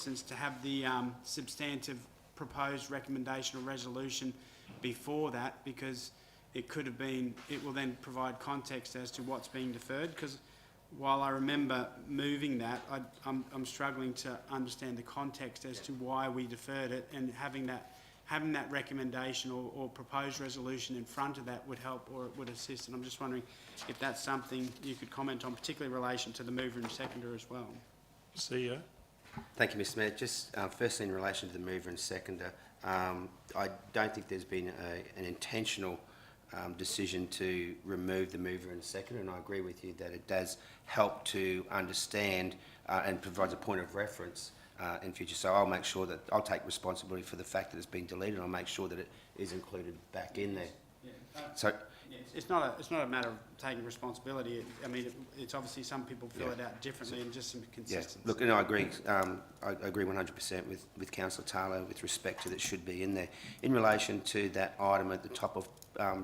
instance, to have the substantive proposed recommendation or resolution before that, because it could have been, it will then provide context as to what's being deferred, because while I remember moving that, I'm struggling to understand the context as to why we deferred it, and having that recommendation or proposed resolution in front of that would help, or it would assist. And I'm just wondering if that's something you could comment on, particularly in relation to the mover and seconder as well. CEO. Thank you, Mr Mayor. Just firstly, in relation to the mover and seconder, I don't think there's been an intentional decision to remove the mover and seconder, and I agree with you that it does help to understand and provides a point of reference in future. So I'll make sure that I'll take responsibility for the fact that it's been deleted, and I'll make sure that it is included back in there. Yeah. So it's not a matter of taking responsibility. I mean, it's obviously some people fill it out differently, and just some consistency. Yeah. Look, and I agree. I agree 100% with Councillor Taylor with respect to that should be in there. In relation to that item at the top of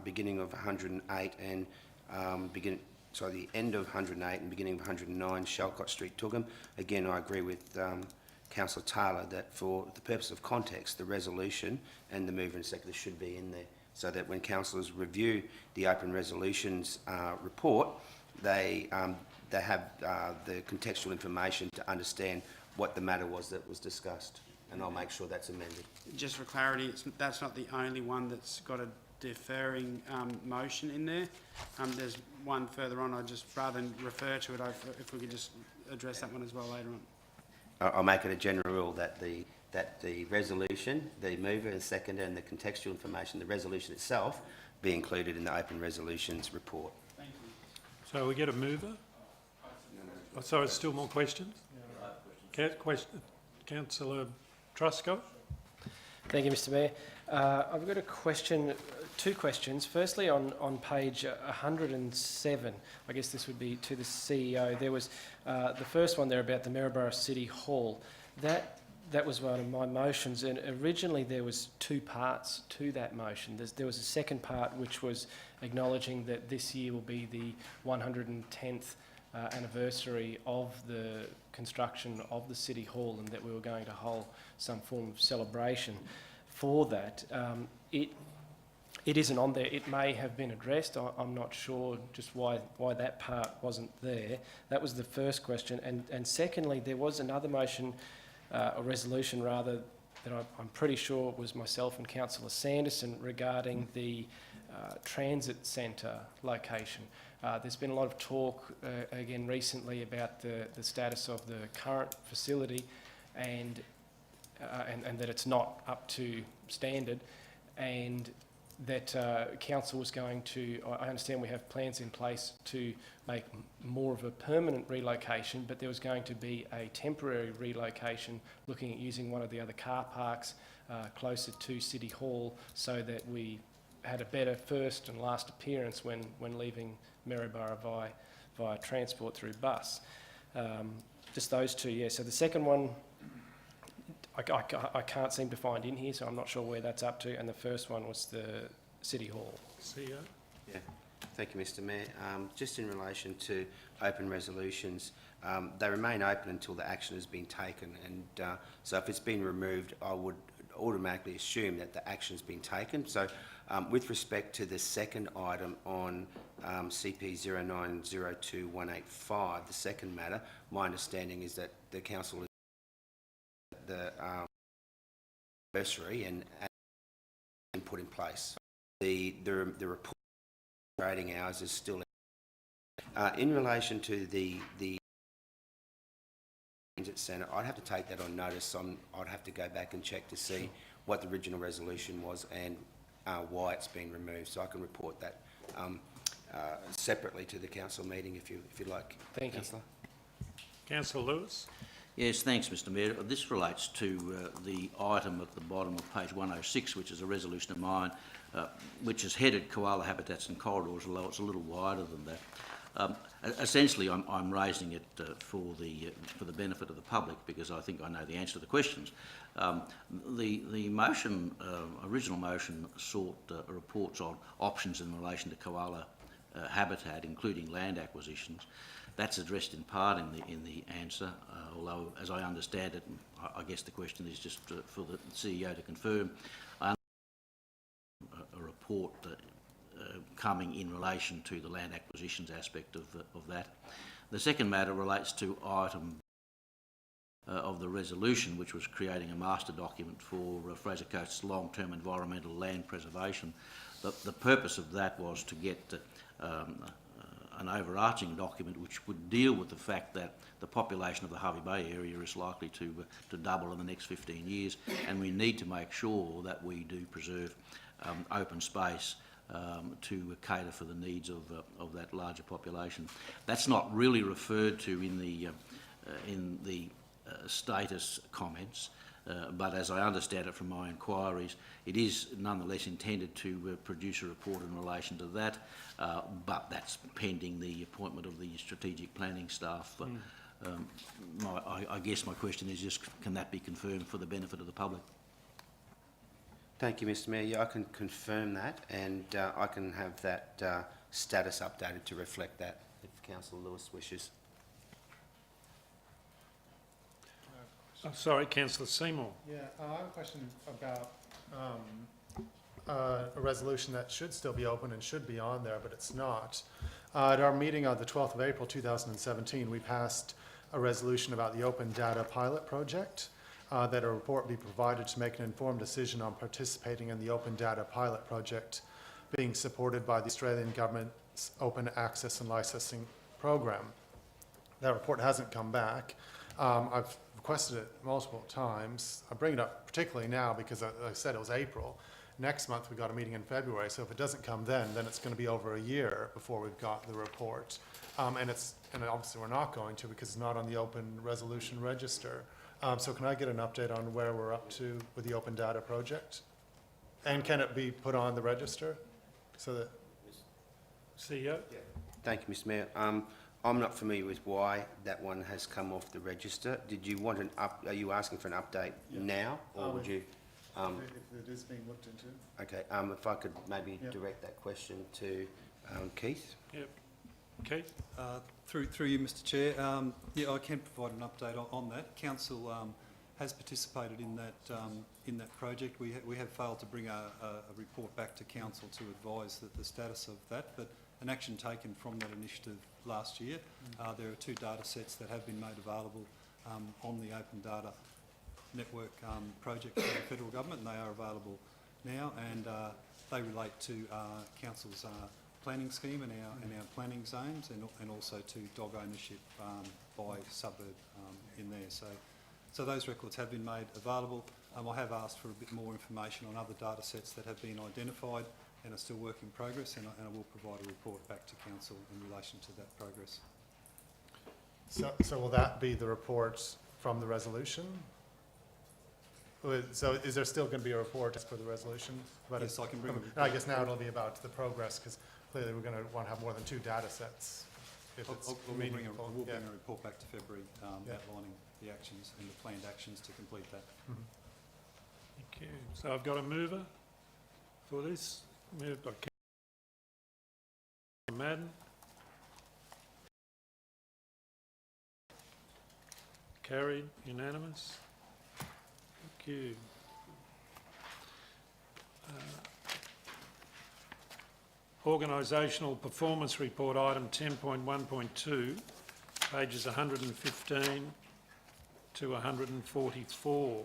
beginning of 108 and the end of 108 and beginning of 109 Shalcott Street, Toogoom. Again, I agree with Councillor Taylor that for the purpose of context, the resolution and the mover and seconder should be in there, so that when councillors review the open resolutions report, they have the contextual information to understand what the matter was that was discussed, and I'll make sure that's amended. Just for clarity, that's not the only one that's got a deferring motion in there. There's one further on. I just, rather than refer to it, if we could just address that one as well later on. I'll make it a general rule that the resolution, the mover and seconder, and the contextual information, the resolution itself, be included in the open resolutions report. Thank you. So we get a mover. Oh, sorry, still more questions? Councillor Truscott. Thank you, Mr Mayor. I've got a question, two questions. Firstly, on page 107, I guess this would be to the CEO. There was the first one there about the Maryborough City Hall. That was one of my motions, and originally there was two parts to that motion. There was a second part which was acknowledging that this year will be the 110th anniversary of the construction of the City Hall, and that we were going to hold some form of celebration for that. It isn't on there. It may have been addressed. I'm not sure just why that part wasn't there. That was the first question. And secondly, there was another motion, a resolution rather, that I'm pretty sure was myself and Councillor Sanderson regarding the transit centre location. There's been a lot of talk again recently about the status of the current facility and that it's not up to standard, and that council was going to, I understand we have plans in place to make more of a permanent relocation, but there was going to be a temporary relocation looking at using one of the other car parks closer to City Hall, so that we had a better first and last appearance when leaving Maryborough via transport through bus. Just those two, yeah. So the second one, I can't seem to find in here, so I'm not sure where that's up to. And the first one was the City Hall. CEO. Yeah, thank you, Mr Mayor. Just in relation to open resolutions, they remain open until the action has been taken, and so if it's been removed, I would automatically assume that the action has been taken. So with respect to the second item on CP 0902-185, the second matter, my understanding is that the council is the anniversary and put in place. The report trading hours is still in relation to the transit centre. I'd have to take that on notice. I'd have to go back and check to see what the original resolution was and why it's been removed. So I can report that separately to the council meeting if you'd like. Thank you. Councillor. Councillor Lewis. Yes, thanks, Mr Mayor. This relates to the item at the bottom of page 106, which is a resolution of mine, which is headed Koala Habitats and Corridors, although it's a little wider than that. Essentially, I'm raising it for the benefit of the public, because I think I know the answer to the questions. The motion, original motion, sought reports on options in relation to koala habitat, including land acquisitions. That's addressed in part in the answer, although, as I understand it, and I guess the question is just for the CEO to confirm, I understand a report coming in relation to the land acquisitions aspect of that. The second matter relates to item of the resolution, which was creating a master document for Fraser Coast's long-term environmental land preservation. The purpose of that was to get an overarching document which would deal with the fact that the population of the Hervey Bay area is likely to double in the next 15 years, and we need to make sure that we do preserve open space to cater for the needs of that larger population. That's not really referred to in the status comments, but as I understand it from my inquiries, it is nonetheless intended to produce a report in relation to that, but that's pending the appointment of the strategic planning staff. I guess my question is just, can that be confirmed for the benefit of the public? Thank you, Mr Mayor. Yeah, I can confirm that, and I can have that status updated to reflect that if Councillor Lewis wishes. Sorry, Councillor Seymour. Yeah, I have a question about a resolution that should still be open and should be on there, but it's not. At our meeting on the 12th of April 2017, we passed a resolution about the Open Data Pilot Project, that a report be provided to make an informed decision on participating in the Open Data Pilot Project being supported by the Australian Government's Open Access and Licensing Program. That report hasn't come back. I've requested it multiple times. I bring it up particularly now because I said it was April. Next month we've got a meeting in February, so if it doesn't come then it's going to be over a year before we've got the report. And obviously we're not going to, because it's not on the open resolution register. So can I get an update on where we're up to with the Open Data Project? And can it be put on the register so that... CEO? Yeah. Thank you, Mr Mayor. I'm not familiar with why that one has come off the register. Did you want are you asking for an update now, or would you... if it is being looked into. Okay, if I could maybe direct that question to Keith. Yep. Keith? Through you, Mr Chair. Yeah, I can provide an update on that. Council has participated in that project. We have failed to bring a report back to Council to advise the status of that, but an action taken from that initiative last year. There are 2 data sets that have been made available on the Open Data Network project for the Federal Government, and they are available now, and they relate to Council's planning scheme and our planning zones, and also to dog ownership by suburb in there. So those records have been made available. I have asked for a bit more information on other data sets that have been identified and are still work in progress, and I will provide a report back to Council in relation to that progress. So will that be the report from the resolution? So is there still going to be a report for the resolution? Yes, I can bring a report. I guess now it'll be about the progress, because clearly we're going to want to have more than 2 data sets. If it's meaningful. We'll bring a report back to February outlining the actions and the planned actions to complete that. Thank you. So I've got a mover for this. Moved by Councillor Madden. Carried, unanimous. Thank you. Organisational Performance Report, item 10.1.2, pages 115 to 144.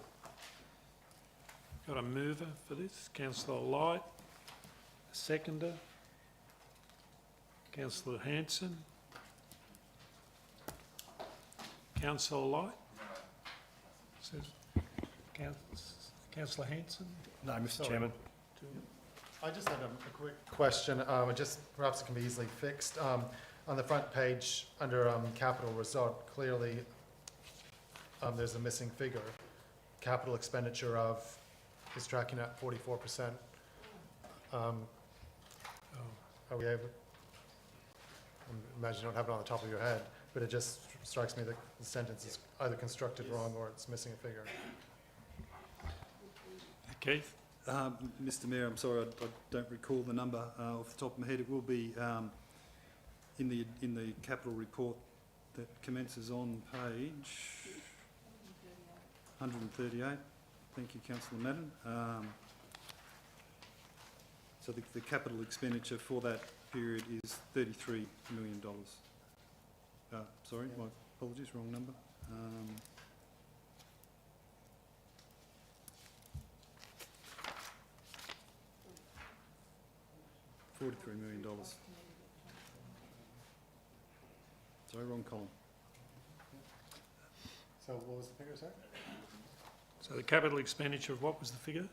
Got a mover for this, Councillor Light. A seconder, Councillor Hanson. Councillor Light? Says Councillor Hanson? No, Mr Sorry. Chairman. I just had a quick question, perhaps it can be easily fixed. On the front page, under capital result, clearly there's a missing figure. Capital expenditure is tracking at 44%. Are we able? I imagine you don't have it on the top of your head, but it just strikes me that the sentence is either constructed wrong or it's missing a figure. Keith? Mr Mayor, I'm sorry, I don't recall the number off the top of my head. It will be in the capital report that commences on page 138. Thank you, Councillor Madden. So the capital expenditure for that period is $33 million. Sorry, my apologies, wrong number. $43 million. Sorry, wrong column. So what was the figure, sir? So the capital expenditure of what was the figure?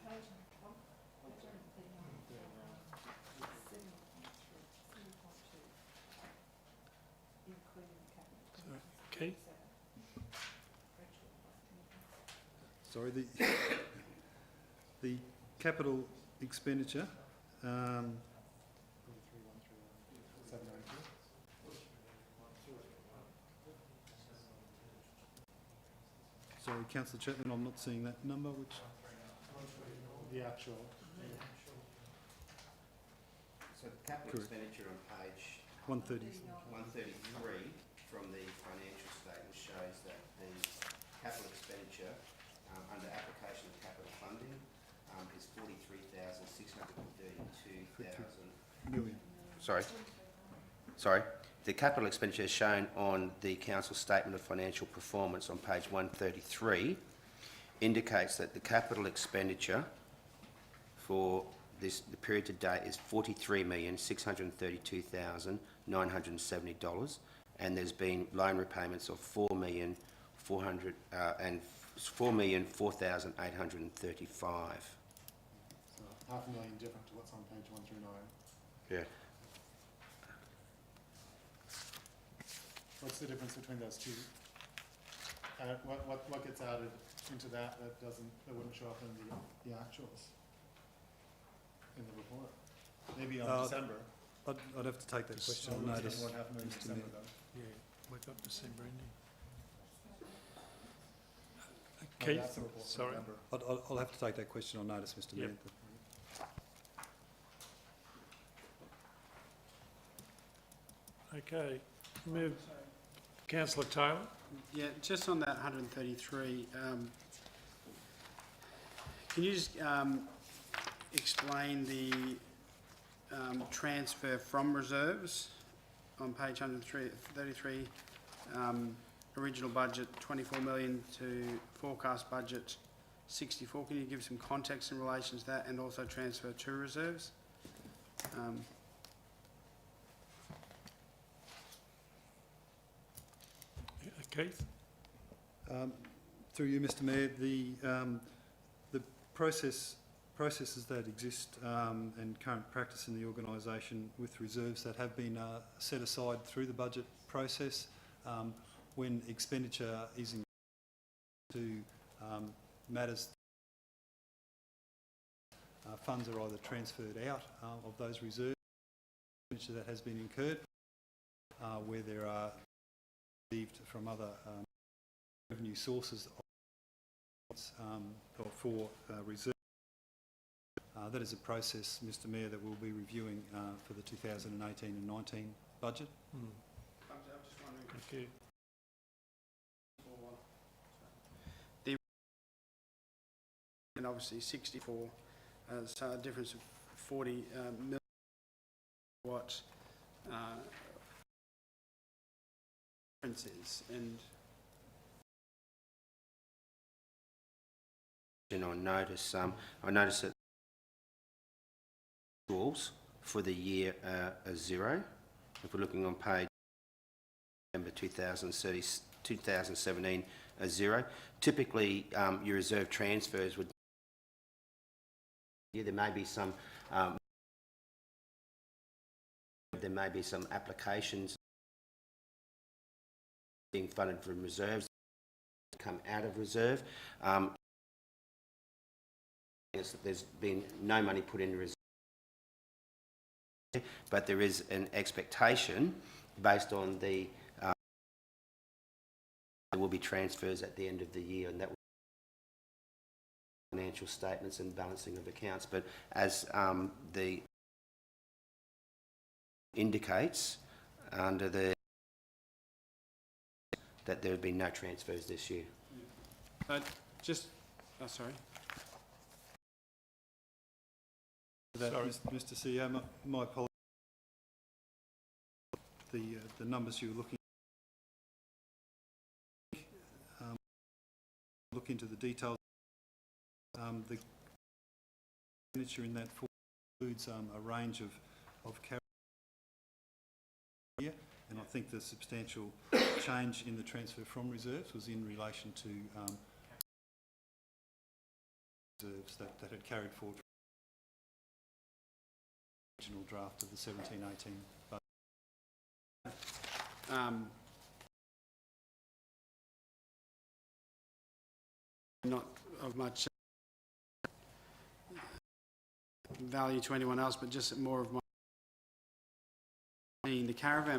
Keith? Sorry, the capital expenditure, 792. sorry, Councillor Chapman, I'm not seeing that number, which, The actual. So the capital Correct. expenditure on page 130. 133 from the financial statement shows that the capital expenditure under application of capital funding is 43,632,000. Million. Sorry. The capital expenditure shown on the council statement of financial performance on page 133 indicates that the capital expenditure for the period to date is $43,632,970, and there's been loan repayments of $4,004,835. So $500,000 different to what's on page 139. Yeah. What's the difference between those two? What gets added into that wouldn't show up in the actuals in the report? Maybe on December. I'd have to take that question on notice. What happened in Mr. December Mayor. though? Yeah, we've got December ending. Oh, Keith, that's the report for sorry. November. I'll have to take that question on notice, Mr. Yep. Mayor. Okay, move. Councillor Taylor? Yeah, just on that 133, can you just explain the transfer from reserves on page 133, original budget 24 million to forecast budget 64. Can you give some context in relation to that, and also transfer to reserves? Keith? Through you, Mr. Mayor, the processes that exist and current practice in the organisation with reserves that have been set aside through the budget process, when expenditure is to matters, funds are either transferred out of those reserves, expenditure that has been incurred, where there are received from other revenue sources or for reserve. That is a process, Mr. Mayor, that we'll be reviewing for the 2018 and 19 budget. I'm just wondering. Thank you. And obviously 64, so a difference of 40 million what differences, and On notice, I noticed that actuals for the year are zero. If we're looking on page November 2017, are zero. Typically, your reserve transfers would. Yeah, there may be some. There may be some applications being funded from reserves come out of reserve. There's been no money put into reserve, but there is an expectation based on the there will be transfers at the end of the year, and that will be financial statements and balancing of accounts. But as the indicates under the that there have been no transfers this year. Just, oh, sorry. Sorry. Mr. CEO, my apologies. The numbers you were looking look into the details. The expenditure in that includes a range of carry here, and I think the substantial change in the transfer from reserves was in relation to reserves that had carried forward from the original draft of the 17-18 budget. Not of much value to anyone else, but just more of my the caravan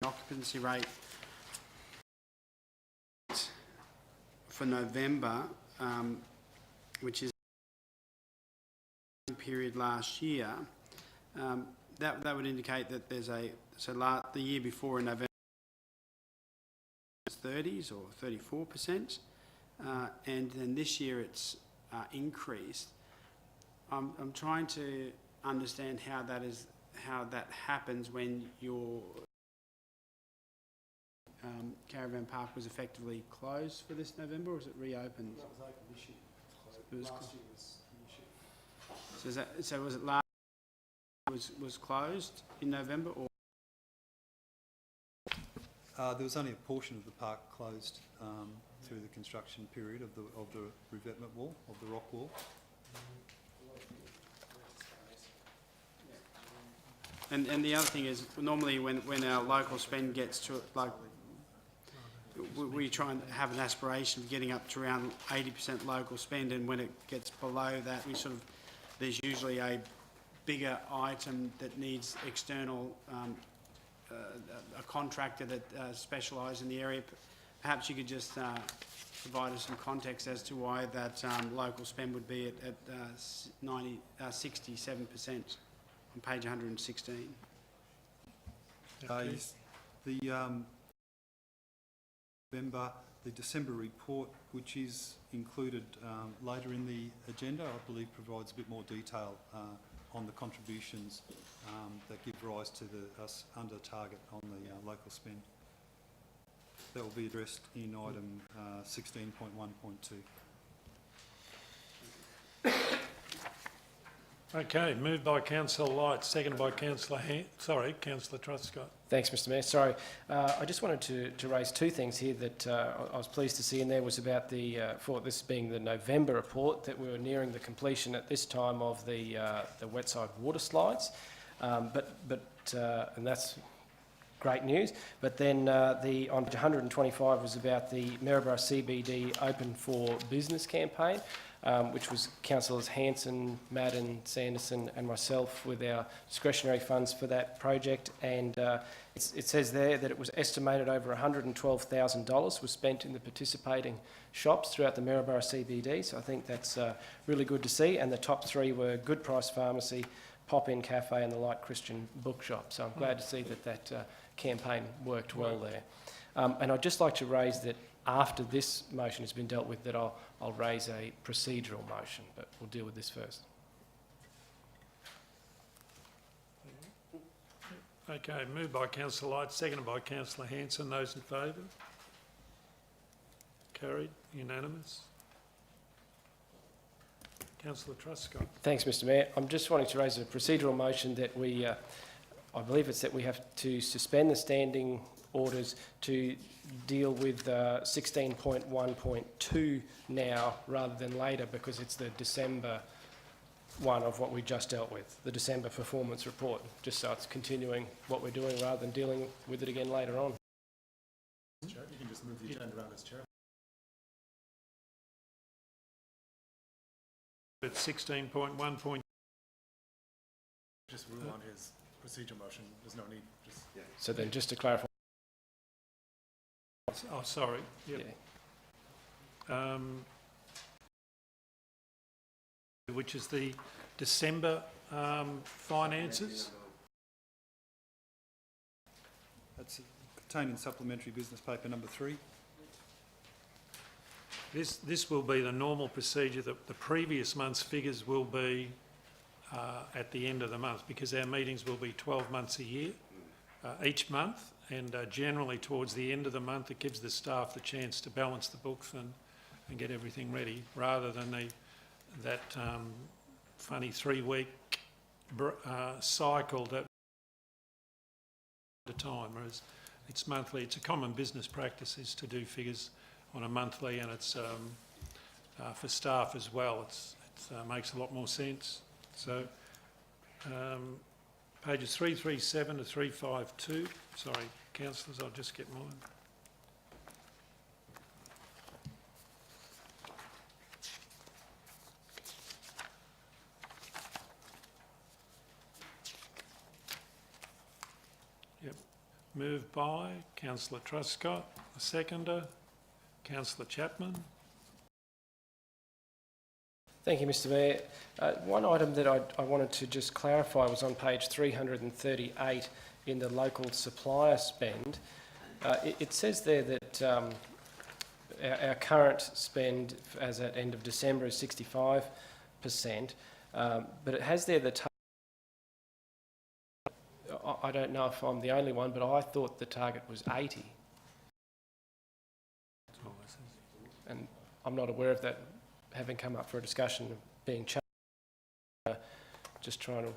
occupancy rate for November, which is the period last year, that would indicate that there's the year before in November 30s or 34%, and then this year it's increased. I'm trying to understand how that happens when your caravan park was effectively closed for this November, or was it reopened? That was open this year. Last year was the issue. So was it last was closed in November, or? There was only a portion of the park closed through the construction period of the revetment wall, of the rock wall. And the other thing is, normally when our local spend gets to, like, we try and have an aspiration of getting up to around 80% local spend, and when it gets below that, there's usually a bigger item that needs external, a contractor that specialises in the area. Perhaps you could just provide us some context as to why that local spend would be at 67% on page 116. Yes, the December report, which is included later in the agenda, I believe provides a bit more detail on the contributions that give rise to us under target on the local spend. That will be addressed in item 16.1.2. Okay, moved by Councillor Light, seconded by Councillor Councillor Truscott. Thanks, Mr Mayor. Sorry, I just wanted to raise two things here that I was pleased to see in there. Was about for this being the November report, that we were nearing the completion at this time of the wetside water slides, and that's great news. But then on page 125 was about the Maryborough CBD Open for Business campaign, which was Councillors Hanson, Madden, Sanderson and myself with our discretionary funds for that project. And it says there that it was estimated over $112,000 was spent in the participating shops throughout the Maryborough CBD. So I think that's really good to see. And the top three were Good Price Pharmacy, Pop-In Cafe and the Light Christian Bookshop. So I'm glad to see that campaign worked well there. And I'd just like to raise that after this motion has been dealt with, that I'll raise a procedural motion, but we'll deal with this first. Okay, moved by Councillor Light, seconded by Councillor Hanson. Those in favour? Carried, unanimous. Councillor Truscott. Thanks, Mr Mayor. I'm just wanting to raise a procedural motion that we, I believe it's that we have to suspend the standing orders to deal with 16.1.2 now rather than later, because it's the December one of what we just dealt with, the December performance report, just so it's continuing what we're doing rather than dealing with it again later on. Chair, you can just move the agenda around as chair. At 16.1. Just rule on his procedure motion. There's no need. So then, just to clarify. Oh, sorry. Yep. Yeah. Which is the December finances. That's contained in supplementary business paper number 3. This will be the normal procedure. That the previous month's figures will be at the end of the month, because our meetings will be 12 months a year, each month, and generally towards the end of the month it gives the staff the chance to balance the books and get everything ready, rather than that funny 3-week cycle that at a time, whereas it's monthly. It's a common business practice is to do figures on a monthly, and it's for staff as well. It makes a lot more sense. So pages 337 to 352. Sorry, councillors, I'll just get mine. Yep. Moved by Councillor Truscott, a seconder. Councillor Chapman. Thank you, Mr Mayor. One item that I wanted to just clarify was on page 338 in the local supplier spend. It says there that our current spend as at end of December is 65%, but it has there the I don't know if I'm the only one, but I thought the target was 80. And I'm not aware of that having come up for a discussion of being changed. Just trying to...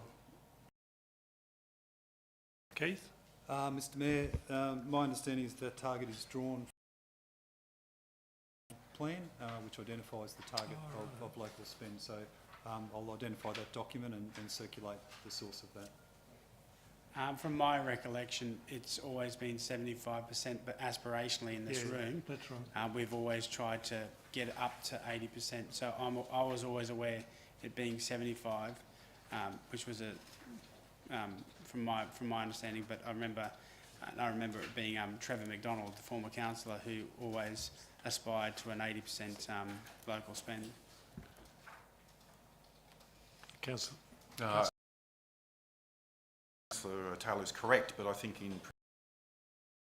Keith? Mr Mayor, my understanding is that target is drawn from the plan, which identifies the target of local spend. So I'll identify that document and circulate the source of that. From my recollection, it's always been 75%, but aspirationally in this room, That's right. we've always tried to get it up to 80%. So I was always aware it being 75, which was from my understanding. But I remember it being Trevor McDonald, the former councillor, who always aspired to an 80% local spend. Councillor. Councillor Taylor's correct, but I think in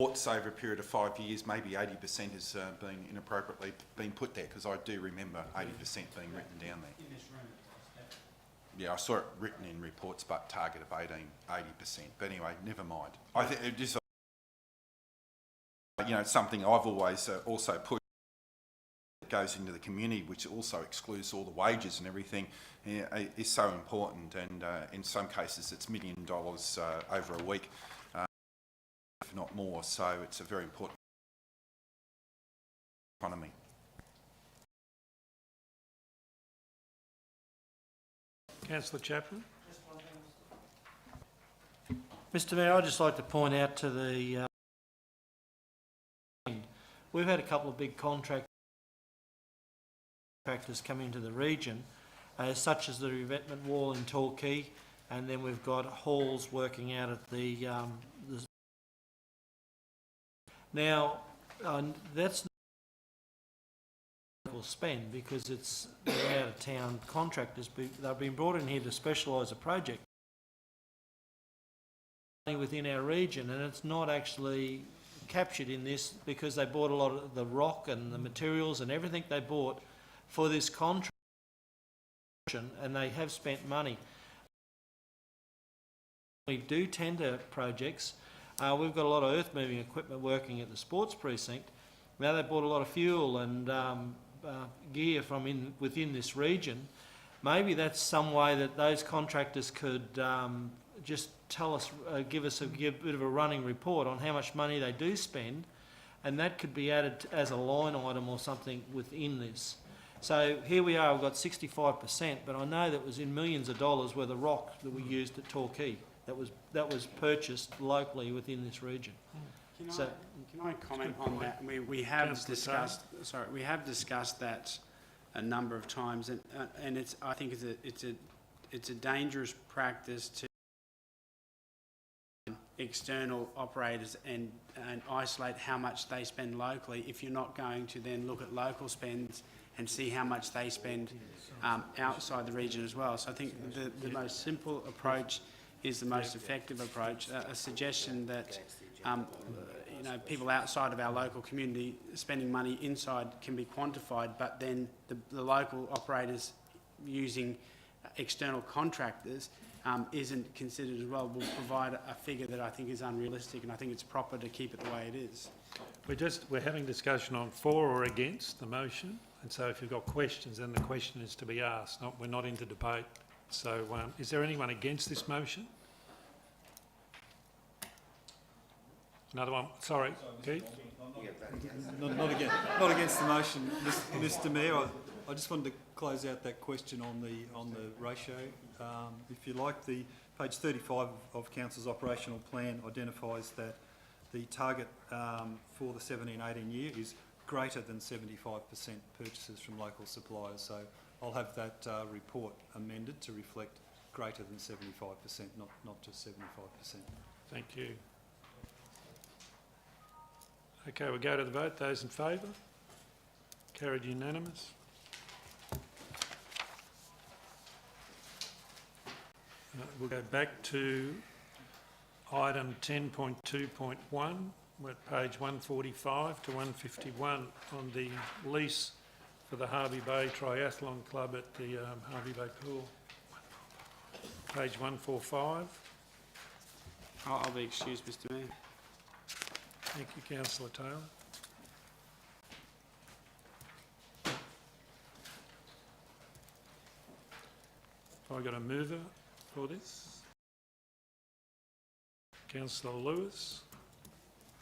reports over a period of 5 years, maybe 80% has been inappropriately been put there, because I do remember 80% being written down there. In this room, Yeah, I saw it written in reports, but target of 80%. But anyway, never mind. I think it just, it's something I've always also pushed. That goes into the community, which also excludes all the wages and everything, is so important. And in some cases, it's $1 million over a week, if not more. So it's a very important economy. Councillor Chapman. Mr Mayor, I'd just like to point out to the... we've had a couple of big contractors come into the region, such as the revetment wall in Torquay, and then we've got halls working out at the now, that's not spend, because it's out-of-town contractors. They've been brought in here to specialise a project within our region, and it's not actually captured in this, because they bought a lot of the rock and the materials and everything they bought for this contract, and they have spent money. We do tender projects. We've got a lot of earth-moving equipment working at the sports precinct. Now they bought a lot of fuel and gear from within this region. Maybe that's some way that those contractors could just tell us, give us a bit of a running report on how much money they do spend, and that could be added as a line item or something within this. So here we are, we've got 65%, but I know that was in millions of dollars worth of rock that we used at Torquay. That was purchased locally within this region. Can I comment on that? We have discussed. Sorry, we have discussed that a number of times, and I think it's a dangerous practice to external operators and isolate how much they spend locally if you're not going to then look at local spends and see how much they spend outside the region as well. So I think the most simple approach is the most effective approach. A suggestion that you know, people outside of our local community spending money inside can be quantified, but then the local operators using external contractors isn't considered as well, will provide a figure that I think is unrealistic, and I think it's proper to keep it the way it is. We're having discussion on for or against the motion, and so if you've got questions, then the question is to be asked. We're not into debate. So, is there anyone against this motion? Another one. Sorry, Keith. Not against the motion, Mr Mayor. I just wanted to close out that question on the ratio. If you like, the page 35 of Council's operational plan identifies that the target for the 17-18 year is greater than 75% purchases from local suppliers. So I'll have that report amended to reflect greater than 75%, not just 75%. Thank you. Okay, we'll go to the vote. Those in favour? Carried unanimous. We'll go back to item 10.2.1. We're at page 145 to 151 on the lease for the Harvey Bay Triathlon Club at the Harvey Bay Pool. Page 145. I'll be excused, Mr Mayor. Thank you, Councillor Taylor. Have I got a mover for this? Councillor Lewis.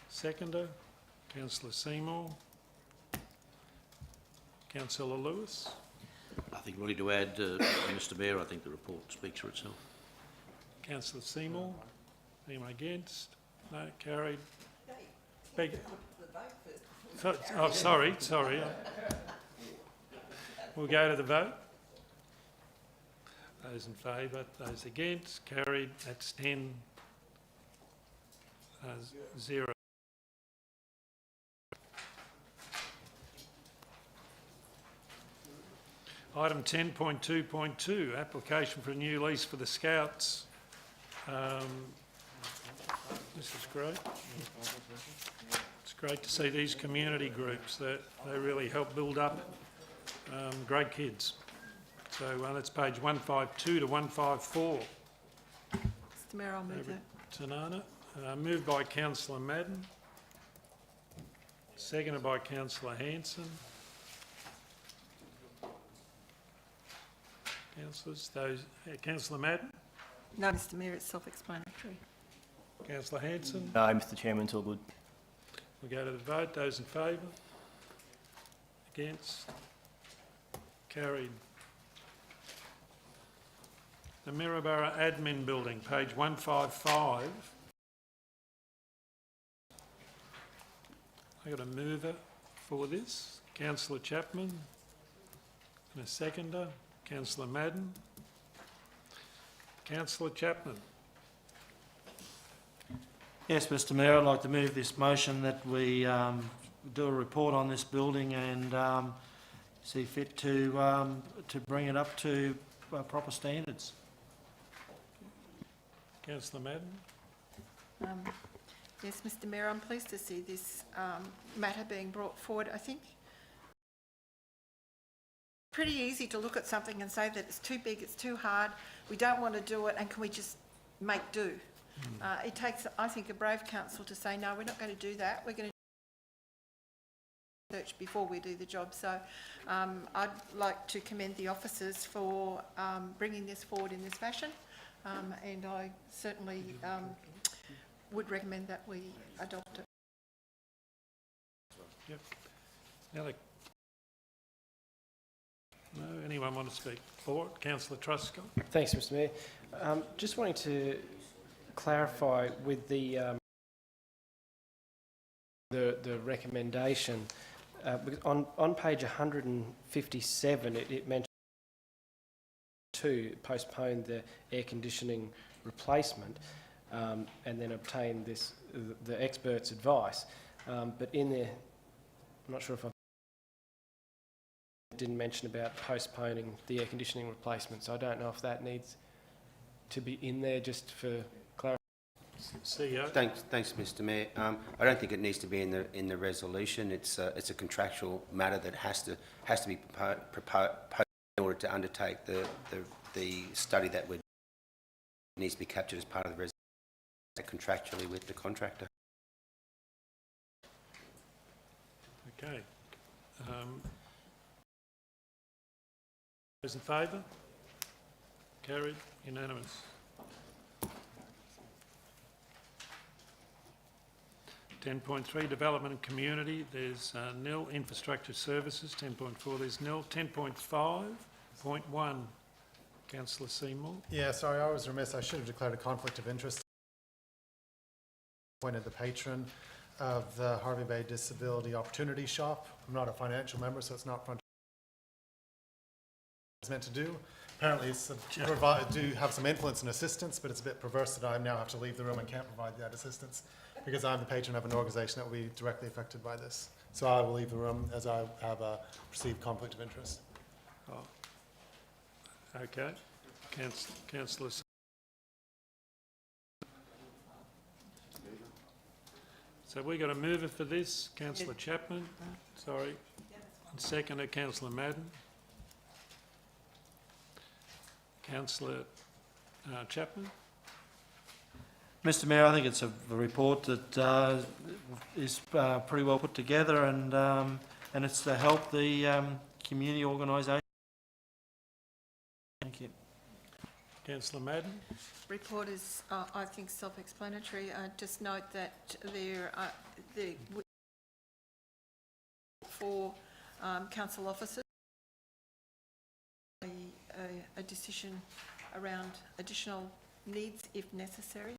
Seconder, Councillor Seymour. Councillor Lewis. Nothing really to add, Mr Mayor. I think the report speaks for itself. Councillor Seymour. Anyone against? No, carried. Beg. Oh, sorry. We'll go to the vote. Those in favour, those against, carried. That's 10, 0. Item 10.2.2, application for a new lease for the Scouts. This is great. It's great to see these community groups that they really help build up great kids. So that's page 152 to 154. Mr Mayor, I'll move that. Tanana. Moved by Councillor Madden. Seconded by Councillor Hanson. Councillors, Councillor Madden. No, Mr Mayor, it's self-explanatory. Councillor Hanson. No, Mr Chairman, it's all good. We'll go to the vote. Those in favour? Against? Carried. The Maryborough Admin Building, page 155. I got a mover for this. Councillor Chapman. And a seconder. Councillor Madden. Councillor Chapman. Yes, Mr Mayor, I'd like to move this motion that we do a report on this building and see fit to bring it up to proper standards. Councillor Madden. Yes, Mr Mayor, I'm pleased to see this matter being brought forward. I think pretty easy to look at something and say that it's too big, it's too hard, we don't want to do it, and can we just make do? It takes, I think, a brave council to say, no, we're not going to do that, we're going to research before we do the job. So I'd like to commend the officers for bringing this forward in this fashion, and I certainly would recommend that we adopt it. Yep. Now, no, anyone want to speak for it? Councillor Truscott. Thanks, Mr Mayor. Just wanting to clarify with the recommendation, because on page 157 it mentions to postpone the air conditioning replacement and then obtain the expert's advice, but in there, I'm not sure if I didn't mention about postponing the air conditioning replacement, so I don't know if that needs to be in there just for clarity. CEO. Thanks, Mr Mayor. I don't think it needs to be in the resolution. It's a contractual matter that has to be proposed in order to undertake the study that needs to be captured as part of the resolution contractually with the contractor. Okay. Those in favour? Carried. Unanimous. 10.3, Development and Community, there's nil. Infrastructure Services, 10.4, there's nil. 10.5.1, Councillor Seymour. Yeah, sorry, I was remiss. I should have declared a conflict of interest. Appointed the patron of the Harvey Bay Disability Opportunity Shop. I'm not a financial member, so it's not front. It's meant to do. Apparently, it's do have some influence and assistance, but it's a bit perverse that I now have to leave the room and can't provide that assistance because I'm the patron of an organisation that will be directly affected by this. So I will leave the room as I have a perceived conflict of interest. Oh. Okay. Councillor. So we got a mover for this, Councillor Chapman. Sorry. And seconder, Councillor Madden. Councillor Chapman. Mr Mayor, I think it's a report that is pretty well put together, and it's to help the community organisation. Thank you. Councillor Madden. Report is, I think, self-explanatory. Just note that there are for council officers a decision around additional needs if necessary.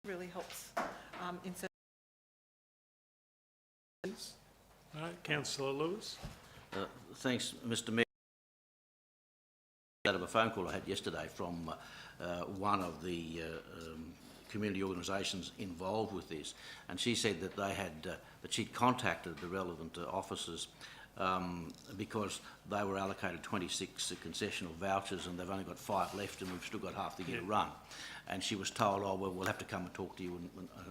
Really helps in certain. Right. Councillor Lewis. Thanks, Mr Mayor. Out of a phone call I had yesterday from one of the community organisations involved with this, and she said that they had that she'd contacted the relevant officers because they were allocated 26 concessional vouchers and they've only got 5 left and we've still got half the year to run. And she was told, oh, well, we'll have to come and talk to you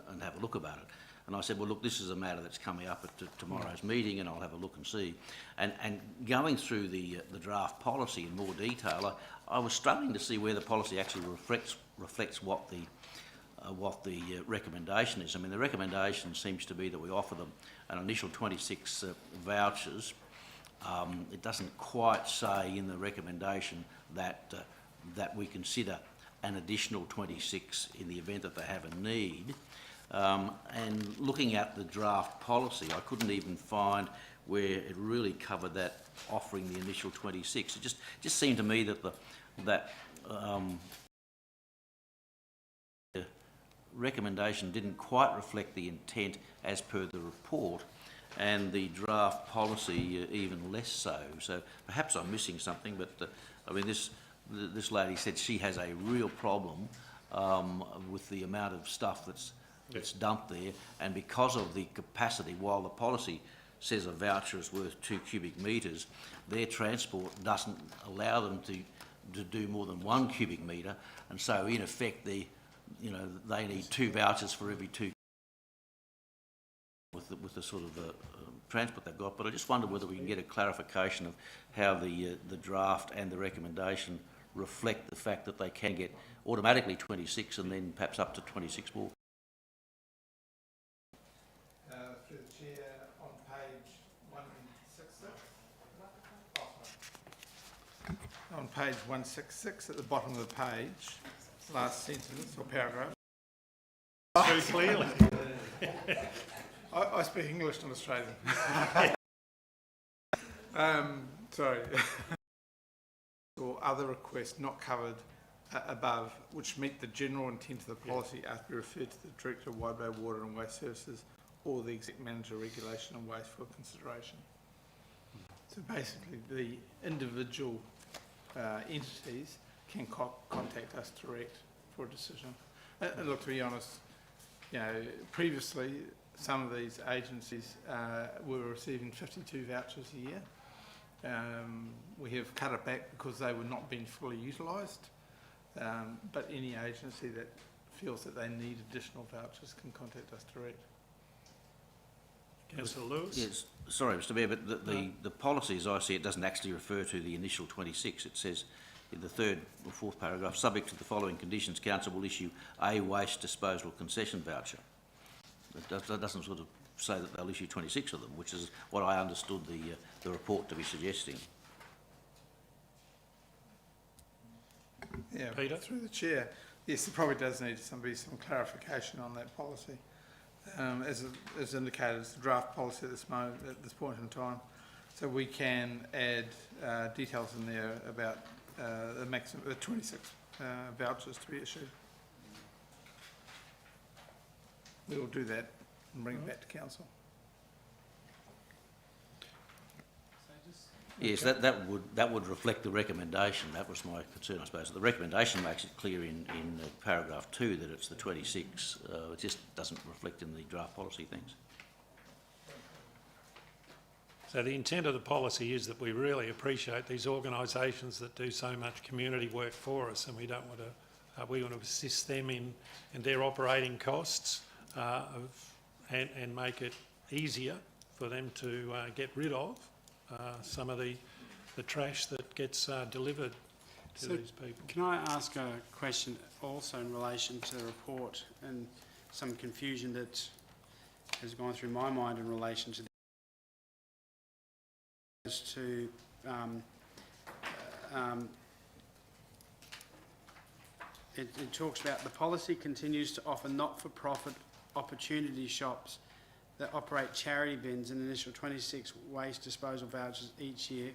and have a look about it. And I said, well, look, this is a matter that's coming up at tomorrow's meeting and I'll have a look and see. And going through the draft policy in more detail, I was struggling to see where the policy actually reflects what the recommendation is. I mean, the recommendation seems to be that we offer them an initial 26 vouchers. It doesn't quite say in the recommendation that we consider an additional 26 in the event that they have a need. And looking at the draft policy, I couldn't even find where it really covered that offering the initial 26. It just seemed to me that the recommendation didn't quite reflect the intent as per the report, and the draft policy even less so. So perhaps I'm missing something, but I mean, this lady said she has a real problem with the amount of stuff that's dumped there, and because of the capacity, while the policy says a voucher is worth 2 cubic metres, their transport doesn't allow them to do more than 1 cubic metre, and so in effect they need 2 vouchers for every 2 with the sort of transport they've got. But I just wonder whether we can get a clarification of how the draft and the recommendation reflect the fact that they can get automatically 26 and then perhaps up to 26 more. Through the chair, on page 166. On page 166, at the bottom of the page, last sentence or paragraph. Very clearly. I speak English, not Australian. Sorry. Or other requests not covered above, which meet the general intent of the policy, are to be referred to the Director of Wide Bay Water and Waste Services or the Exec Manager Regulation and Waste for consideration. So basically, the individual entities can contact us direct for a decision. And look, to be honest, previously some of these agencies were receiving 52 vouchers a year. We have cut it back because they were not being fully utilised. But any agency that feels that they need additional vouchers can contact us direct. Councillor Lewis? Yes, sorry, Mr Mayor, but the policy, as I see it, doesn't actually refer to the initial 26. It says in the third or fourth paragraph, subject to the following conditions, council will issue a waste disposal concession voucher. That doesn't sort of say that they'll issue 26 of them, which is what I understood the report to be suggesting. Yeah, Peter? through the chair, yes, there probably does need to be some clarification on that policy. As indicated, it's a draft policy at this point in time. So we can add details in there about the maximum 26 vouchers to be issued. We will do that and bring it back to council. Yes, that would reflect the recommendation. That was my concern, I suppose. The recommendation makes it clear in paragraph 2 that it's the 26. It just doesn't reflect in the draft policy things. So the intent of the policy is that we really appreciate these organisations that do so much community work for us, and we don't want to. We want to assist them in their operating costs and make it easier for them to get rid of some of the trash that gets delivered to these people. Can I ask a question also in relation to the report and some confusion that has gone through my mind in relation to it talks about the policy continues to offer not-for-profit opportunity shops that operate charity bins and initial 26 waste disposal vouchers each year,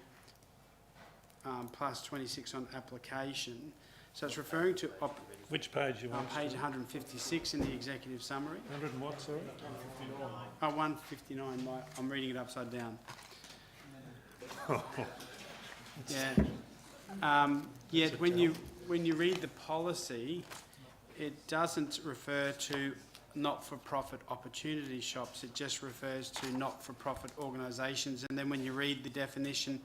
plus 26 on application. So it's referring to Which page you on want? page 156 in the executive summary. 100 and what, sorry? Oh, 159. I'm reading it upside down. Yeah. Yet when you read the policy, it doesn't refer to not-for-profit opportunity shops. It just refers to not-for-profit organisations. And then when you read the definition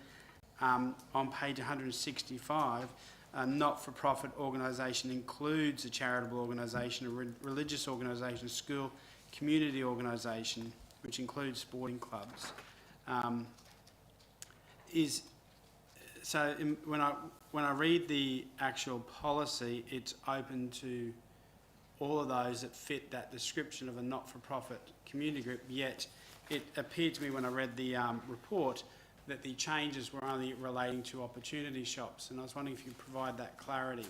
on page 165, a not-for-profit organisation includes a charitable organisation, a religious organisation, a school, community organisation, which includes sporting clubs. When I read the actual policy, it's open to all of those that fit that description of a not-for-profit community group, yet it appeared to me when I read the report that the changes were only relating to opportunity shops, and I was wondering if you could provide that clarity.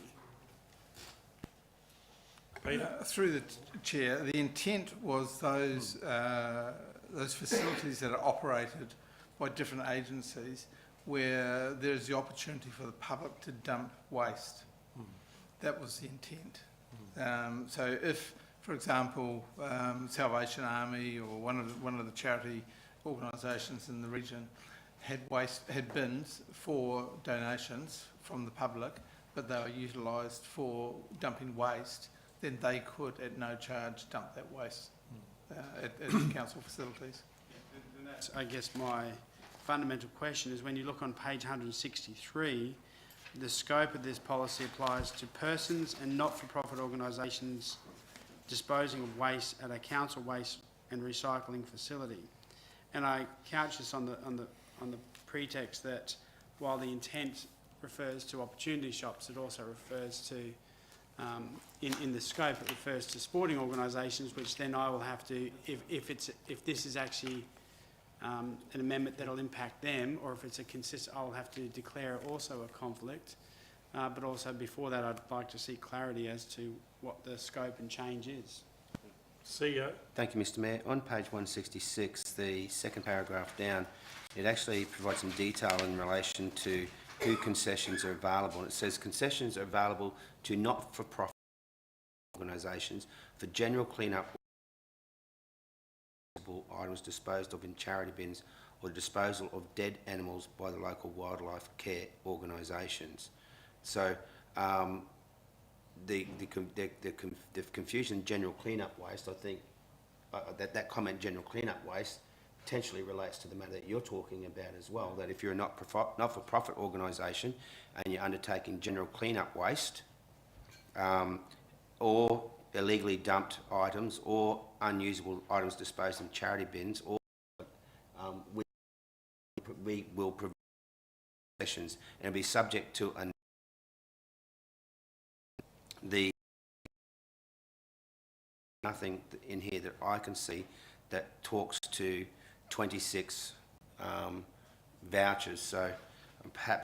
Peter? Through the chair, the intent was those facilities that are operated by different agencies where there's the opportunity for the public to dump waste. That was the intent. So if, for example, Salvation Army or one of the charity organisations in the region had bins for donations from the public, but they were utilised for dumping waste, then they could at no charge dump that waste at the council facilities. And that's, I guess, my fundamental question is when you look on page 163, the scope of this policy applies to persons and not-for-profit organisations disposing of waste at a council waste and recycling facility. And I couch this on the pretext that while the intent refers to opportunity shops, it also refers to, in the scope, it refers to sporting organisations, which then I will have to, if this is actually an amendment that will impact them, or if it's a consistent, I'll have to declare also a conflict. But also before that, I'd like to see clarity as to what the scope and change is. CEO? Thank you, Mr Mayor. On page 166, the second paragraph down, it actually provides some detail in relation to who concessions are available. And it says concessions are available to not-for-profit organisations for general clean-up items disposed of in charity bins or disposal of dead animals by the local wildlife care organisations. So the confusion, general clean-up waste, I think that comment, general clean-up waste, potentially relates to the matter that you're talking about as well, that if you're a not-for-profit organisation and you're undertaking general clean-up waste, or illegally dumped items or unusable items disposed in charity bins, or we will provide sessions and be subject to nothing in here that I can see that talks to 26 vouchers. So perhaps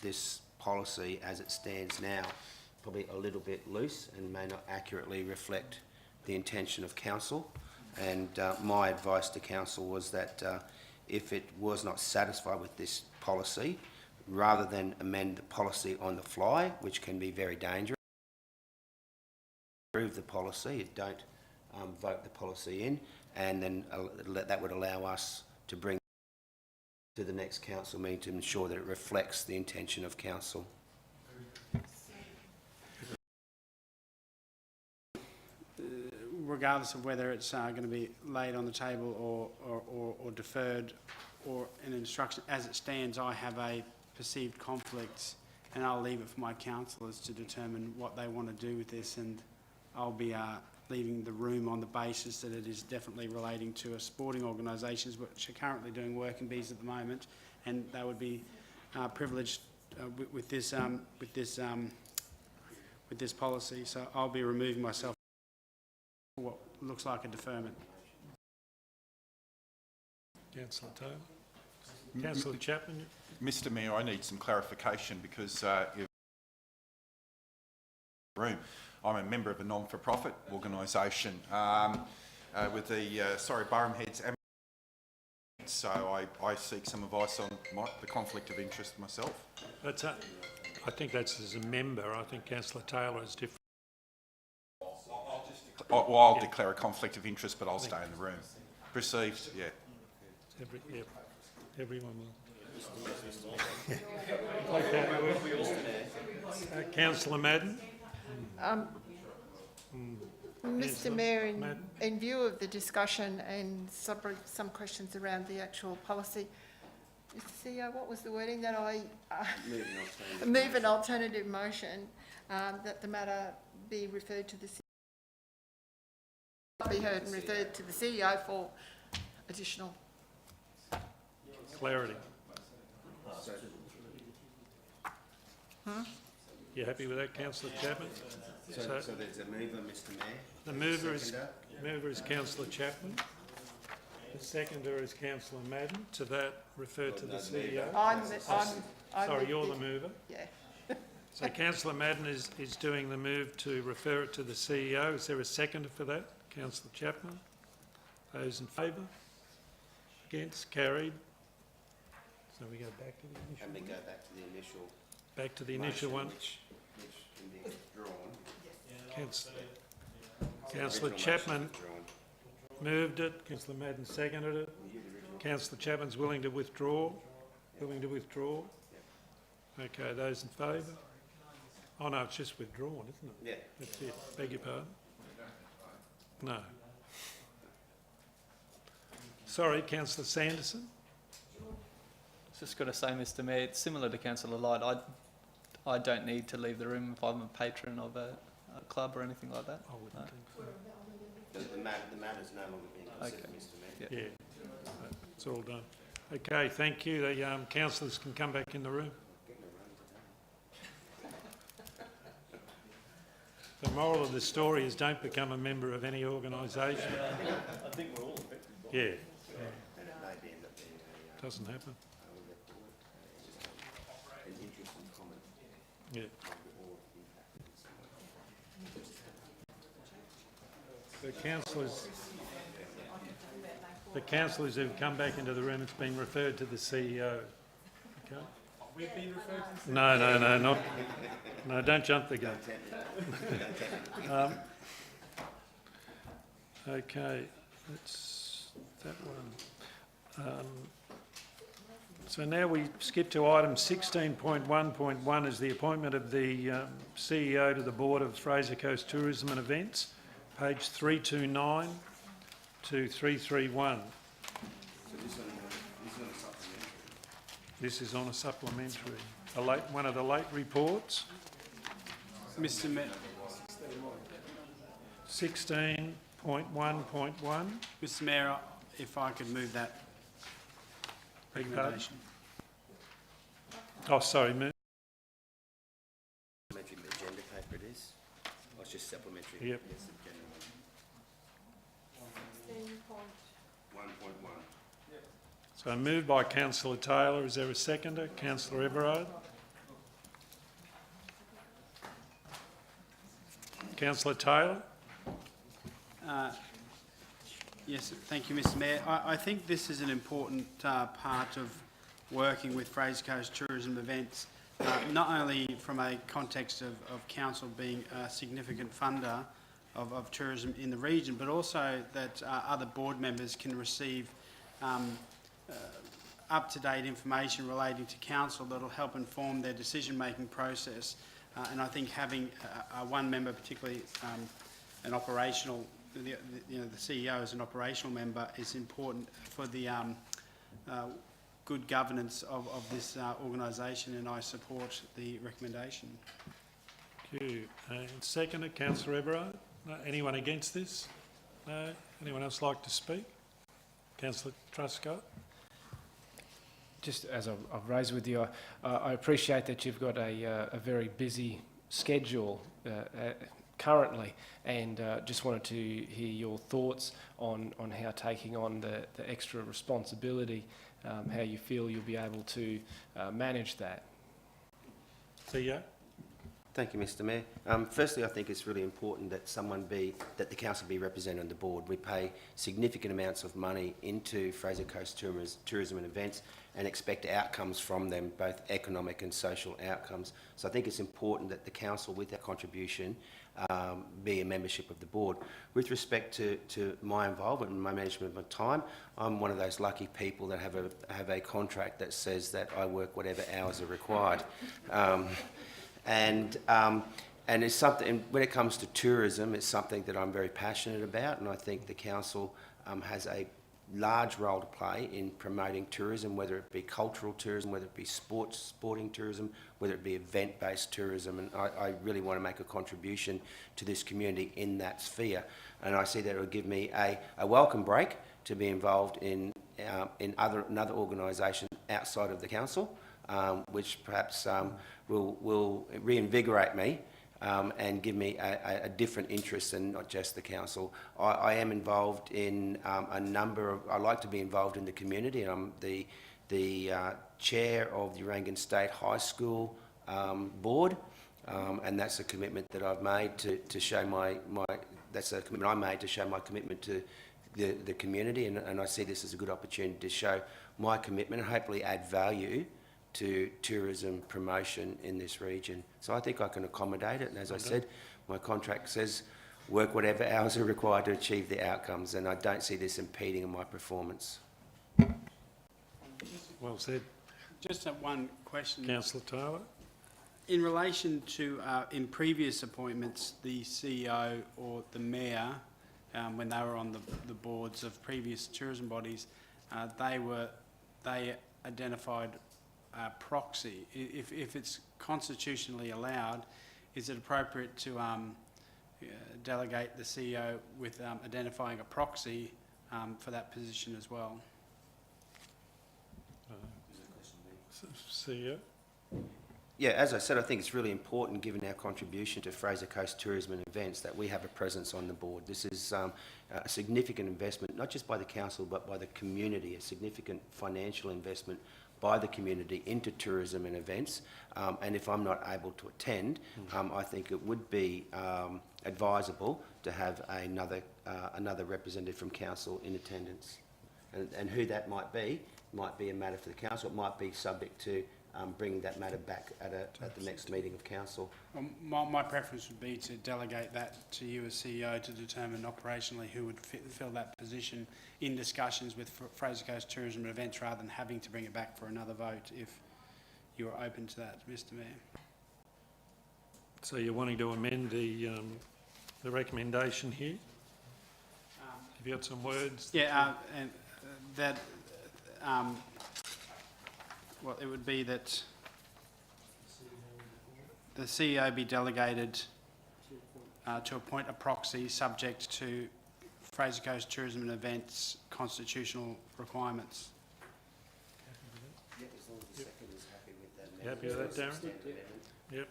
this policy as it stands now probably a little bit loose and may not accurately reflect the intention of council. And my advice to council was that if it was not satisfied with this policy, rather than amend the policy on the fly, which can be very dangerous, approve the policy, don't vote the policy in, and then that would allow us to bring to the next council meeting to ensure that it reflects the intention of council. Regardless of whether it's going to be laid on the table or deferred or an instruction, as it stands, I have a perceived conflict, and I'll leave it for my councillors to determine what they want to do with this, and I'll be leaving the room on the basis that it is definitely relating to sporting organisations which are currently doing work in bees at the moment, and they would be privileged with this policy. So I'll be removing myself from what looks like a deferment. Councillor Taylor. Councillor Chapman. Mr Mayor, I need some clarification because room. I'm a member of a non-for-profit organisation with the Borum Heads, so I seek some advice on the conflict of interest myself. I think that's as a member. I think Councillor Taylor is different. I'll declare a conflict of interest, but I'll stay in the room. Perceived, yeah. Everyone will. Okay. Councillor Madden. Mr Mayor, in view of the discussion and some questions around the actual policy, Mr CEO, what was the wording that I move an alternative motion that the matter be referred to the be heard and referred to the CEO for additional clarity. You happy with that, Councillor Chapman? So there's a mover, Mr Mayor. The mover is Councillor Chapman. The seconder is Councillor Madden. To that, refer to the CEO. Sorry, you're the mover. Yeah. So Councillor Madden is doing the move to refer it to the CEO. Is there a seconder for that? Councillor Chapman. Those in favour? Against? Carried. So we go back to the initial. And we go back to the initial. Back to the initial one. Which can be withdrawn. Councillor Chapman moved it. Councillor Madden seconded it. Councillor Chapman's willing to withdraw. Willing to withdraw. Okay, those in favour? Oh no, it's just withdrawn, isn't it? Yeah. That's it. Beg your pardon? No. Sorry, Councillor Sanderson. Just got to say, Mr Mayor, it's similar to Councillor Light. I don't need to leave the room if I'm a patron of a club or anything like that. I wouldn't think so. The matter's no longer being considered, Okay. Mr Mayor. Yeah, it's all done. Okay, thank you. The councillors can come back in the room. The moral of the story is don't become a member of any organisation. I think we're all affected by it. Yeah, And it may end up being doesn't happen. an interesting comment. Yeah. The councillors who've come back into the room, it's been referred to the CEO. Okay? We've been referred to. No, don't jump the gun. Okay, that's that one. So now we skip to item 16.1.1 is the appointment of the CEO to the Board of Fraser Coast Tourism and Events, page 329 to 331. This is on a supplementary. This is on a supplementary, one of the late reports. Mr Mayor, 16.1.1. Mr Mayor, if I could move that Beg your pardon? recommendation. Oh, sorry, move. Supplementary agenda paper it is. Oh, it's just supplementary. Yep. Yes, agenda 1.1. So moved by councillor Taylor. Is there a seconder? Councillor Everard. Councillor Taylor. Yes, thank you, Mr Mayor. I think this is an important part of working with Fraser Coast Tourism Events, not only from a context of council being a significant funder of tourism in the region, but also that other board members can receive up-to-date information relating to council that will help inform their decision-making process. And I think having one member, particularly an operational, the CEO as an operational member, is important for the good governance of this organisation, and I support the recommendation. Thank you. And seconder, councillor Everard. No, anyone against this? No. Anyone else like to speak? Councillor Truscott. Just as I've raised with you, I appreciate that you've got a very busy schedule currently, and just wanted to hear your thoughts on how taking on the extra responsibility, how you feel you'll be able to manage that. CEO. Thank you, Mr Mayor. Firstly, I think it's really important that that the council be represented on the board. We pay significant amounts of money into Fraser Coast Tourism and Events and expect outcomes from them, both economic and social outcomes. So I think it's important that the council, with their contribution, be a membership of the board. With respect to my involvement and my management of my time, I'm one of those lucky people that have a contract that says that I work whatever hours are required. And it's something, when it comes to tourism, it's something that I'm very passionate about, and I think the council has a large role to play in promoting tourism, whether it be cultural tourism, whether it be sporting tourism, whether it be event-based tourism, and I really want to make a contribution to this community in that sphere. And I see that it will give me a welcome break to be involved in another organisation outside of the council, which perhaps will reinvigorate me and give me a different interest than not just the council. I am involved in a number of, I like to be involved in the community, and I'm the chair of the Urangan State High School board, and that's a commitment that I've made to show that's a commitment I made to show my commitment to the community, and I see this as a good opportunity to show my commitment and hopefully add value to tourism promotion in this region. So I think I can accommodate it, and as I said, my contract says work whatever hours are required to achieve the outcomes, and I don't see this impeding on my performance. Well said. Just one question. Councillor Taylor. In relation to, in previous appointments, the CEO or the Mayor, when they were on the boards of previous tourism bodies, they identified proxy. If it's constitutionally allowed, is it appropriate to delegate the CEO with identifying a proxy for that position as well? CEO. Yeah, as I said, I think it's really important, given our contribution to Fraser Coast Tourism and Events, that we have a presence on the board. This is a significant investment, not just by the council, but by the community, a significant financial investment by the community into tourism and events, and if I'm not able to attend, I think it would be advisable to have another representative from council in attendance, and who that might be a matter for the council. It might be subject to bringing that matter back at the next meeting of council. Well, my preference would be to delegate that to you as CEO to determine operationally who would fill that position in discussions with Fraser Coast Tourism and Events, rather than having to bring it back for another vote, if you are open to that, Mr Mayor. So you're wanting to amend the recommendation here? Have you got some words? Yeah, and that, well, it would be that the CEO be delegated to appoint a proxy subject to Fraser Coast Tourism and Events constitutional requirements. Yeah, as long as the second is happy with that. You happy with that, Darren? Yep.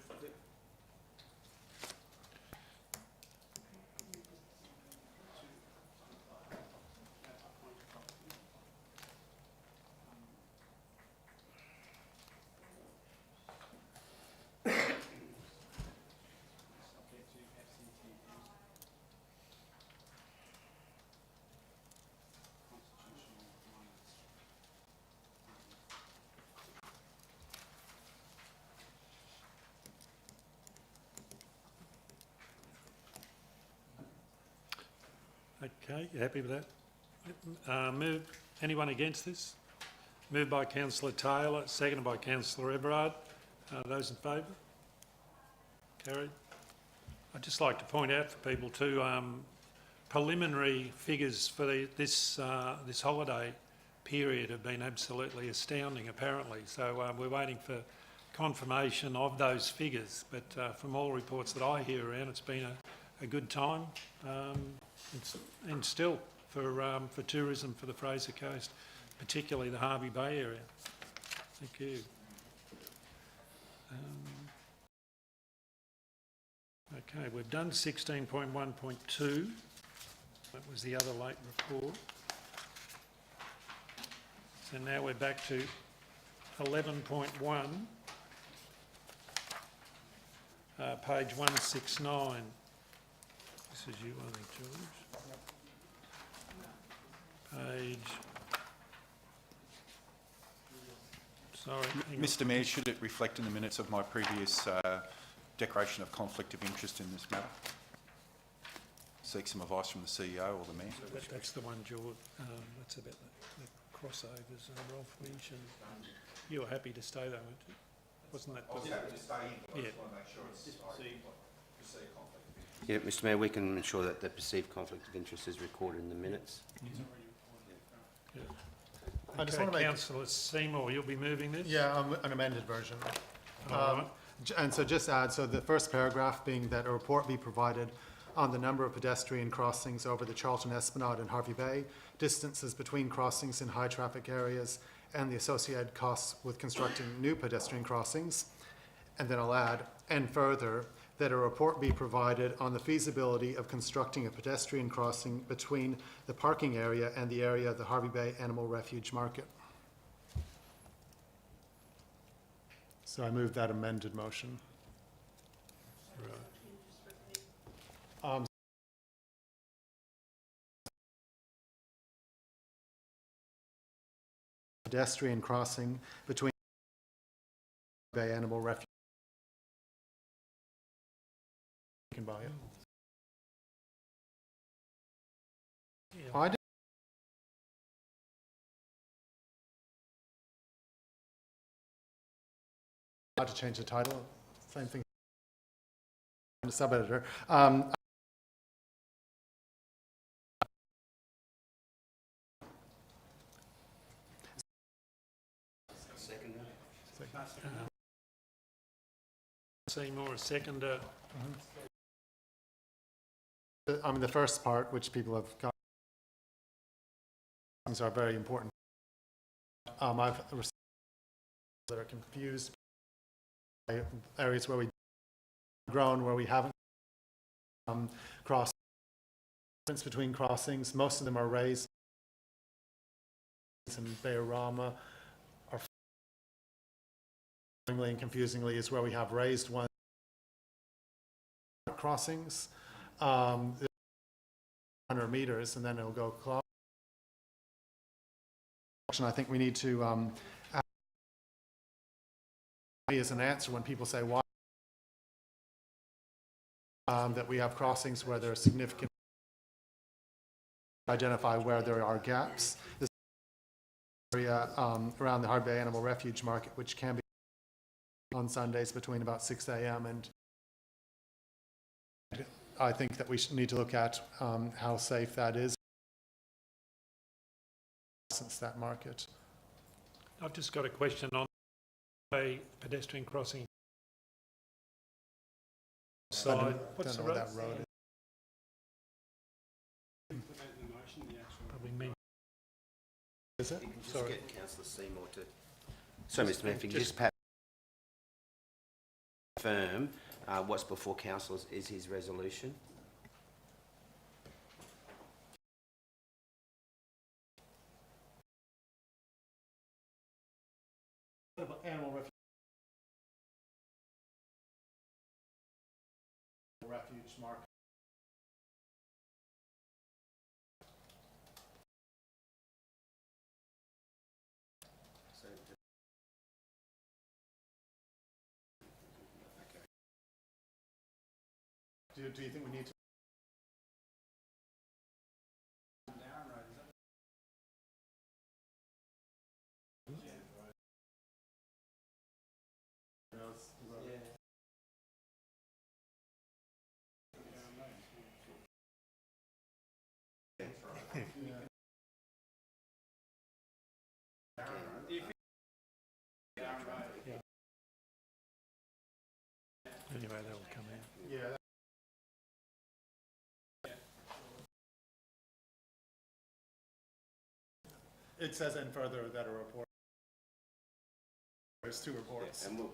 Okay, you happy with that? Anyone against this? Moved by councillor Taylor, seconded by councillor Everard. Those in favour? Carried. I'd just like to point out for people too, preliminary figures for this holiday period have been absolutely astounding apparently. So we're waiting for confirmation of those figures, but from all reports that I hear around, it's been a good time. And still for tourism for the Fraser Coast, particularly the Harvey Bay area. Thank you. Okay, we've done 16.1.2. That was the other late report. So now we're back to 11.1, page 169. This is you, I think, George. Page... Sorry. Mr Mayor, should it reflect in the minutes of my previous declaration of conflict of interest in this matter? Seek some advice from the CEO or the Mayor. That's the one, George. That's about the crossovers and Rolf mentioned. You were happy to stay though, weren't you? Wasn't that... I was happy to stay in, but I Yeah. just want to make sure it's perceived conflict of interest. Yeah, Mr Mayor, we can ensure that the perceived conflict of interest is recorded in the minutes. Yeah. I just Okay, want to make... councillor Seymour, you'll be moving this? Yeah, an amended version. All right. And so just add, so the first paragraph being that a report be provided on the number of pedestrian crossings over the Charlton Esplanade and Harvey Bay, distances between crossings in high traffic areas, and the associated costs with constructing new pedestrian crossings. And then I'll add, and further, that a report be provided on the feasibility of constructing a pedestrian crossing between the parking area and the area of the Harvey Bay Animal Refuge Market. So I move that amended motion. Right. Pedestrian crossing between Bay Animal Refuge. You can buy it. Yeah. I did. Not to change the title, same thing. The sub-editor. Seymour, a seconder. I mean, the first part, which people have got, are very important. I've received that are confused by areas where we've grown, where we haven't crossed between crossings. Most of them are raised, and Bayarama are and confusingly is where we have raised one crossings. 100 meters, and then it'll go close. I think we need to add as an answer when people say why that we have crossings where there are significant, identify where there are gaps. This area around the Harvey Bay Animal Refuge Market, which can be on Sundays between about 6 a.m. and I think that we need to look at how safe that is since that market. I've just got a question on a pedestrian crossing side. What's the Don't know road? what that road is. Probably me. Is it? You can just Sorry. get councillor Seymour to... Sorry, Mr Mayor, if you could just perhaps confirm what's before council is his resolution. Animal refuge market. Do you think we need to? Anyway, that will come out. Yeah. It says in further that a report. There's two reports. And we'll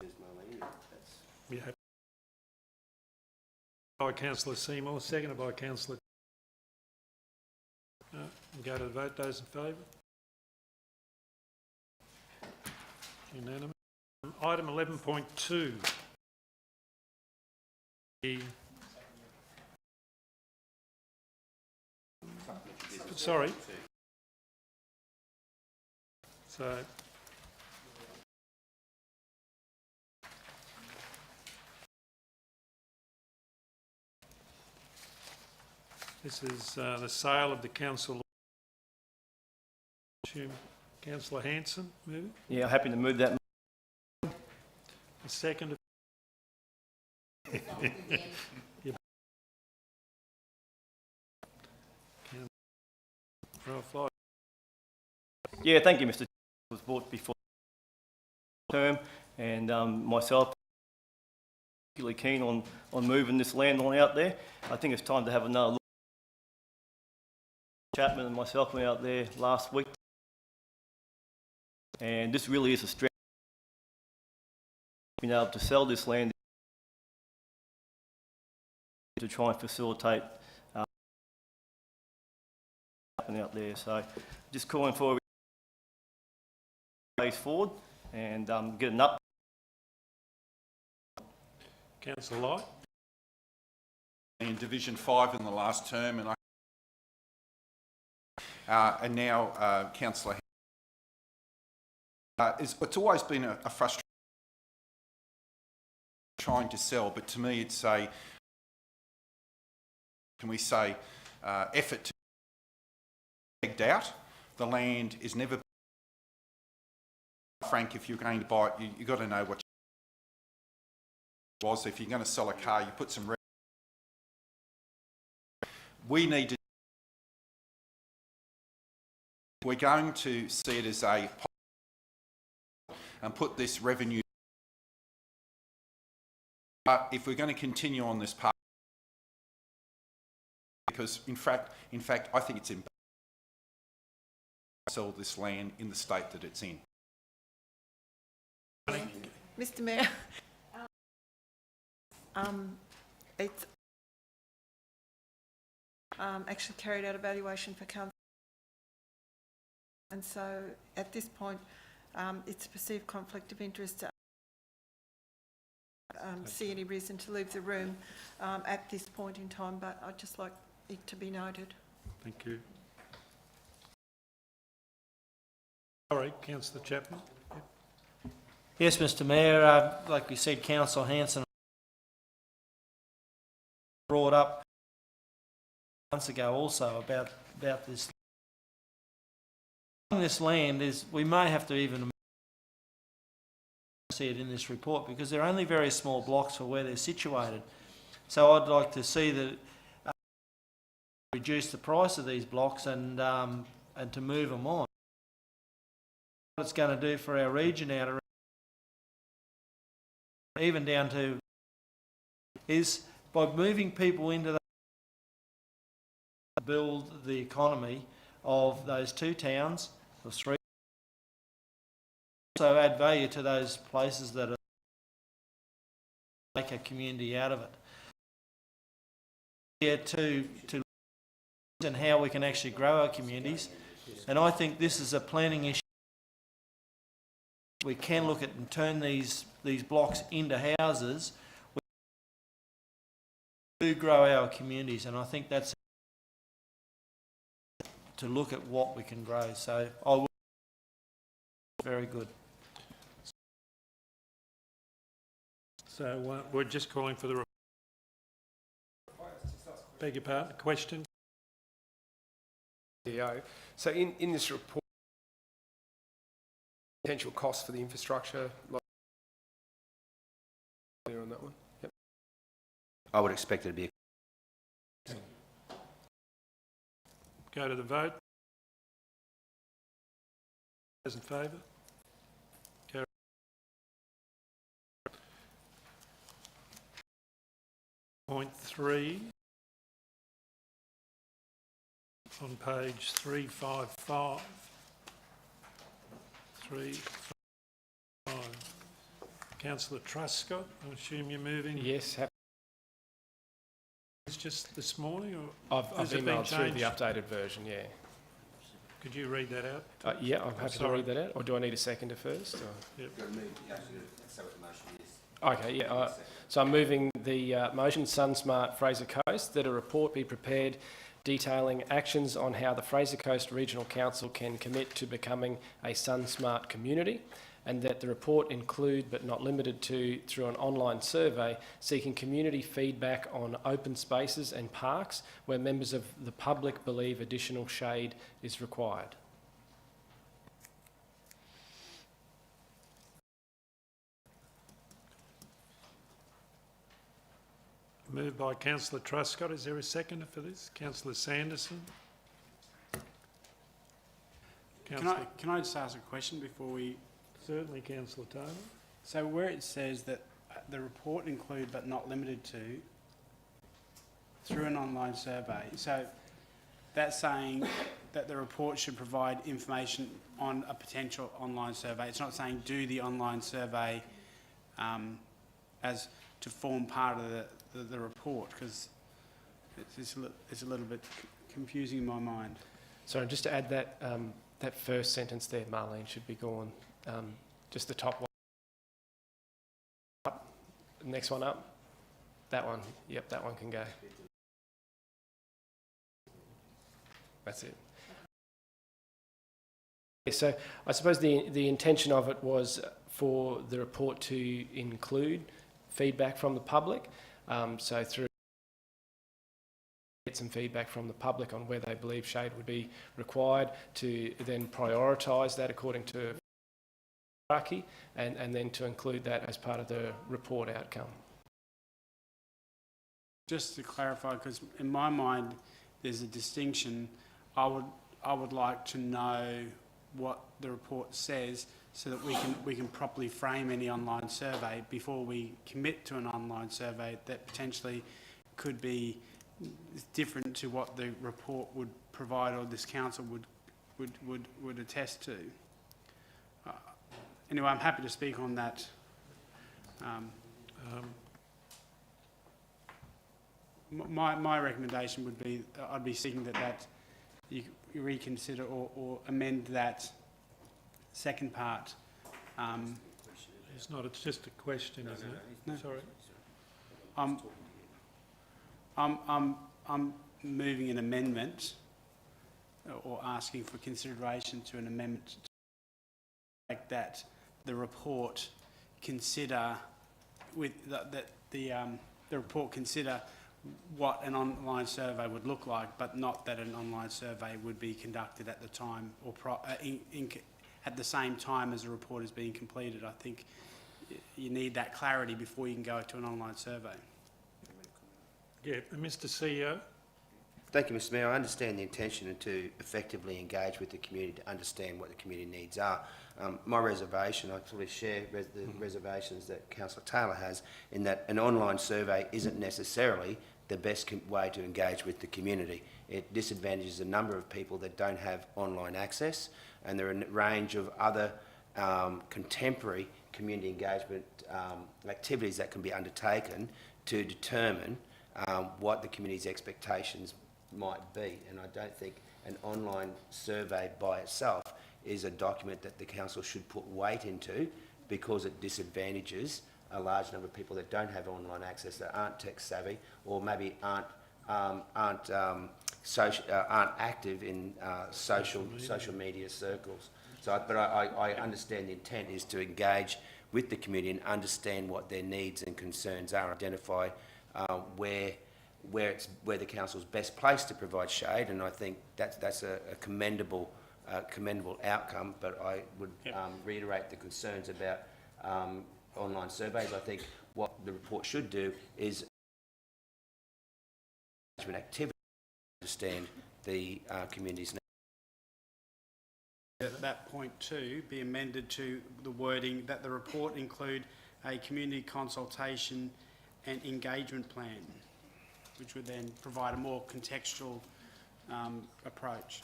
There's Marlene, that's... Yeah. By councillor Seymour, seconded by councillor... We'll go to the vote. Those in favour? Unanimous. Item 11.2. Sorry. So... This is the sale of the council. Councillor Hanson, move it. Yeah, happy to move that. A second. Ralph, Yeah, thank you, Mr. Chair. It was bought before term, and myself particularly keen on moving this land on out there. I think it's time to have another look. Chapman and myself went out there last week, and this really is a strength. Being able to sell this land to try and facilitate out there. So just calling for a forward and get an up. Councillor Light. In Division 5 in the last term, and now Councillor. It's always been a frustration trying to sell, but to me it's a, can we say, effort to pegged out. The land is never, Frank, if you're going to buy it, you've got to know what it was. If you're going to sell a car, you put some... We need to... We're going to see it as a... and put this revenue... But if we're going to continue on this path, because in fact, I think it's important to sell this land in the state that it's in. Mr Mayor, it's actually carried out a valuation for council, and so at this point it's a perceived conflict of interest to see any reason to leave the room at this point in time, but I'd just like it to be noted. Thank you. Sorry, Councillor Chapman. Yes, Mr Mayor, like we said, Councillor Hanson brought up months ago also about this. This land is, we may have to even see it in this report because they're only very small blocks for where they're situated. So I'd like to see that reduce the price of these blocks and to move them on. it's going to do for our region out around, even down to, is by moving people into the build the economy of those two towns, or three, also add value to those places that are make a community out of it. Here to and how we can actually grow our communities, and I think this is a planning issue. We can look at and turn these blocks into houses. We do grow our communities, and I think that's to look at what we can grow. So I will. Very good. So we're just calling for the... Beg your pardon, question? So in this report, potential costs for the infrastructure, clear on that one? Yep. I would expect it to be. Go to the vote. Those in favour? Carry. Point 3 on page 355. 355. Councillor Truscott, I assume you're moving? Yes, It's just this morning, or I've has it been emailed through the changed? updated version, yeah. Could you read that out? Yeah, I'm happy to Sorry. read that out. Or do I need a seconder first? Or? Yep. Okay, yeah. So I'm moving the motion, SunSmart Fraser Coast, that a report be prepared detailing actions on how the Fraser Coast Regional Council can commit to becoming a SunSmart community, and that the report include, but not limited to, through an online survey, seeking community feedback on open spaces and parks where members of the public believe additional shade is required. Moved by Councillor Truscott. Is there a seconder for this? Councillor Sanderson? Can I just ask a question before we... Certainly, Councillor Taylor. So where it says that the report include but not limited to through an online survey, so that's saying that the report should provide information on a potential online survey. It's not saying do the online survey as to form part of the report, because it's a little bit confusing in my mind. Sorry, just to add that, that first sentence there, Marlene, should be gone. Just the top one. Up. Next one up. That one. Yep, that one can go. That's it. So I suppose the intention of it was for the report to include feedback from the public. So through get some feedback from the public on where they believe shade would be required, to then prioritise that according to hierarchy, and then to include that as part of the report outcome. Just to clarify, because in my mind there's a distinction, I would like to know what the report says so that we can properly frame any online survey before we commit to an online survey that potentially could be different to what the report would provide or this council would attest to. Anyway, I'm happy to speak on that. My recommendation would be I'd be seeking that you reconsider or amend that second part. It's not, it's just a question, isn't it? No. Sorry. I'm moving an amendment or asking for consideration to an amendment to the fact that the report consider the report consider what an online survey would look like, but not that an online survey would be conducted at the time or at the same time as the report is being completed. I think you need that clarity before you can go to an online survey. Yeah, Mr. CEO. Thank you, Mr Mayor. I understand the intention to effectively engage with the community to understand what the community needs are. My reservation, I fully share the reservations that Councillor Taylor has, in that an online survey isn't necessarily the best way to engage with the community. It disadvantages a number of people that don't have online access, and there are a range of other contemporary community engagement activities that can be undertaken to determine what the community's expectations might be. And I don't think an online survey by itself is a document that the council should put weight into, because it disadvantages a large number of people that don't have online access, that aren't tech savvy, or maybe aren't active in social media circles. So, but I understand the intent is to engage with the community and understand what their needs and concerns are, identify where the council's best placed to provide shade, and I think that's a commendable outcome. But I would reiterate the concerns about online surveys. I think what the report should do is activity to understand the community's needs. At that point too, be amended to the wording that the report include a community consultation and engagement plan, which would then provide a more contextual approach.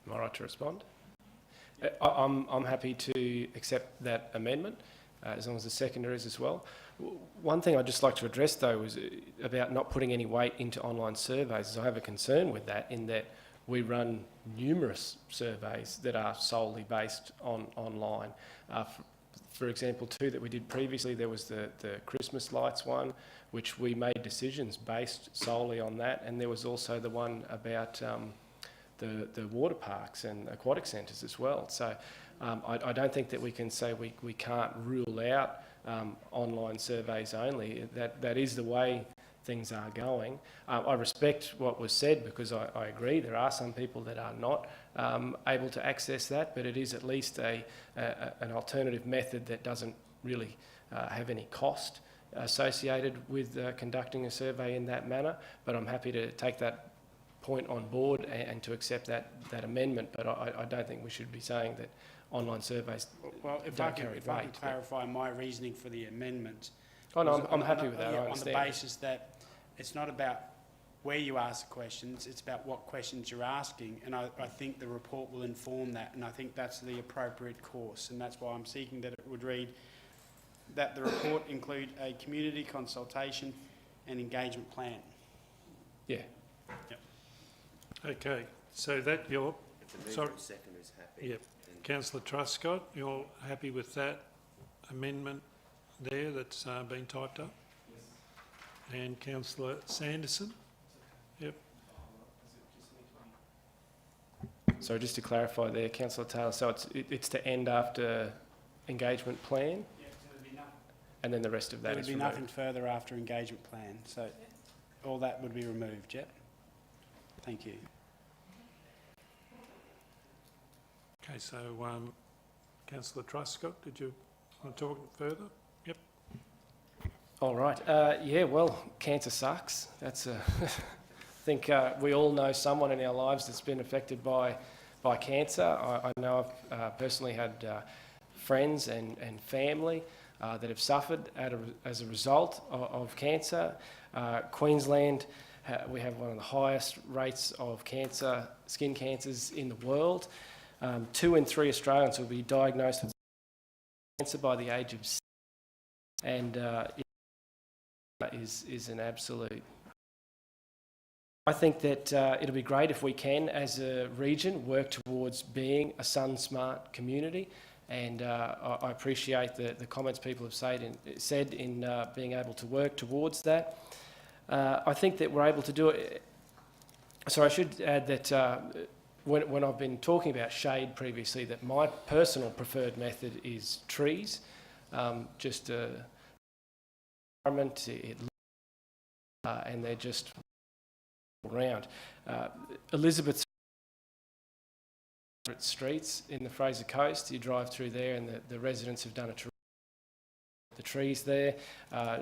Am I right to respond? I'm happy to accept that amendment, as long as the seconder is as well. One thing I'd just like to address, though, is about not putting any weight into online surveys. Is I have a concern with that, in that we run numerous surveys that are solely based on online. For example, too, that we did previously, there was the Christmas lights one, which we made decisions based solely on that, and there was also the one about the water parks and aquatic centres as well. So I don't think that we can say we can't rule out online surveys only. That is the way things are going. I respect what was said, because I agree there are some people that are not able to access that, but it is at least an alternative method that doesn't really have any cost associated with conducting a survey in that manner. But I'm happy to take that point on board and to accept that amendment. But I don't think we should be saying that online surveys don't carry weight. If I can clarify my reasoning for the amendment. Oh no, I'm happy with that. I understand. On the basis that it's not about where you ask the questions, it's about what questions you're asking, and I think the report will inform that, and I think that's the appropriate course, and that's why I'm seeking that it would read that the report include a community consultation and engagement plan. Yeah. Yep. Okay, so that you're... Sorry. Seconder is happy. Yep. Councillor Truscott, you're happy with that amendment there that's been typed up? Yes. And Councillor Sanderson? Yep. So just to clarify there, Councillor Taylor, so it's to end after engagement plan? Yeah, there would be nothing. And then the rest of that is There would be removed. nothing further after engagement plan, so all that would be removed, yep. Thank you. Okay, so Councillor Truscott, did you want to talk further? Yep. All right. Yeah, well, cancer sucks. That's I think we all know someone in our lives that's been affected by cancer. I know I've personally had friends and family that have suffered as a result of cancer. Queensland, we have one of the highest rates of cancer, skin cancers in the world. 2 in 3 Australians will be diagnosed with cancer by the age of 6, and it is an absolute... I think that it'll be great if we can, as a region, work towards being a sun-smart community, and I appreciate the comments people have said in being able to work towards that. I think that we're able to do it... So I should add that when I've been talking about shade previously, that my personal preferred method is trees. Just environment, and they're just around. Elizabeth streets in the Fraser Coast, you drive through there and the residents have done a terrific the trees there,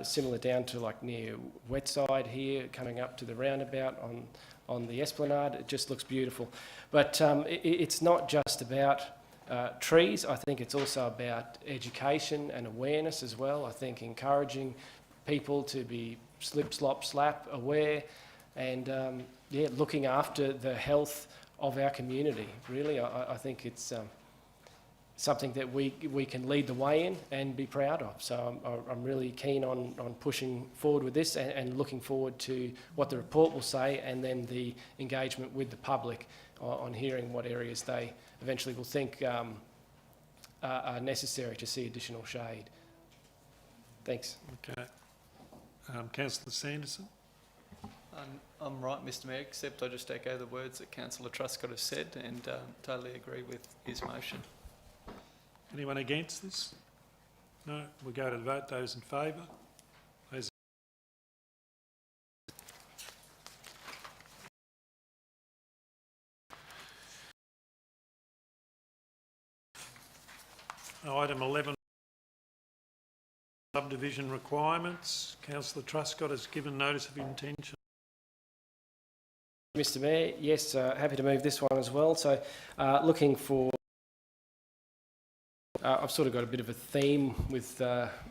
similar down to like near Wetside here, coming up to the roundabout on the esplanade. It just looks beautiful. But it's not just about trees. I think it's also about education and awareness as well. I think encouraging people to be slip, slop, slap aware and looking after the health of our community. Really, I think it's something that we can lead the way in and be proud of. So I'm really keen on pushing forward with this and looking forward to what the report will say, and then the engagement with the public on hearing what areas they eventually will think are necessary to see additional shade. Thanks. Okay. Councillor Sanderson? I'm right, Mr Mayor, except I just echo the words that Councillor Truscott has said and totally agree with his motion. Anyone against this? No? We'll go to the vote. Those in favour? Those Item 11, subdivision requirements. Councillor Truscott has given notice of intention. Mr Mayor, yes, happy to move this one as well. So looking for, I've sort of got a bit of a theme with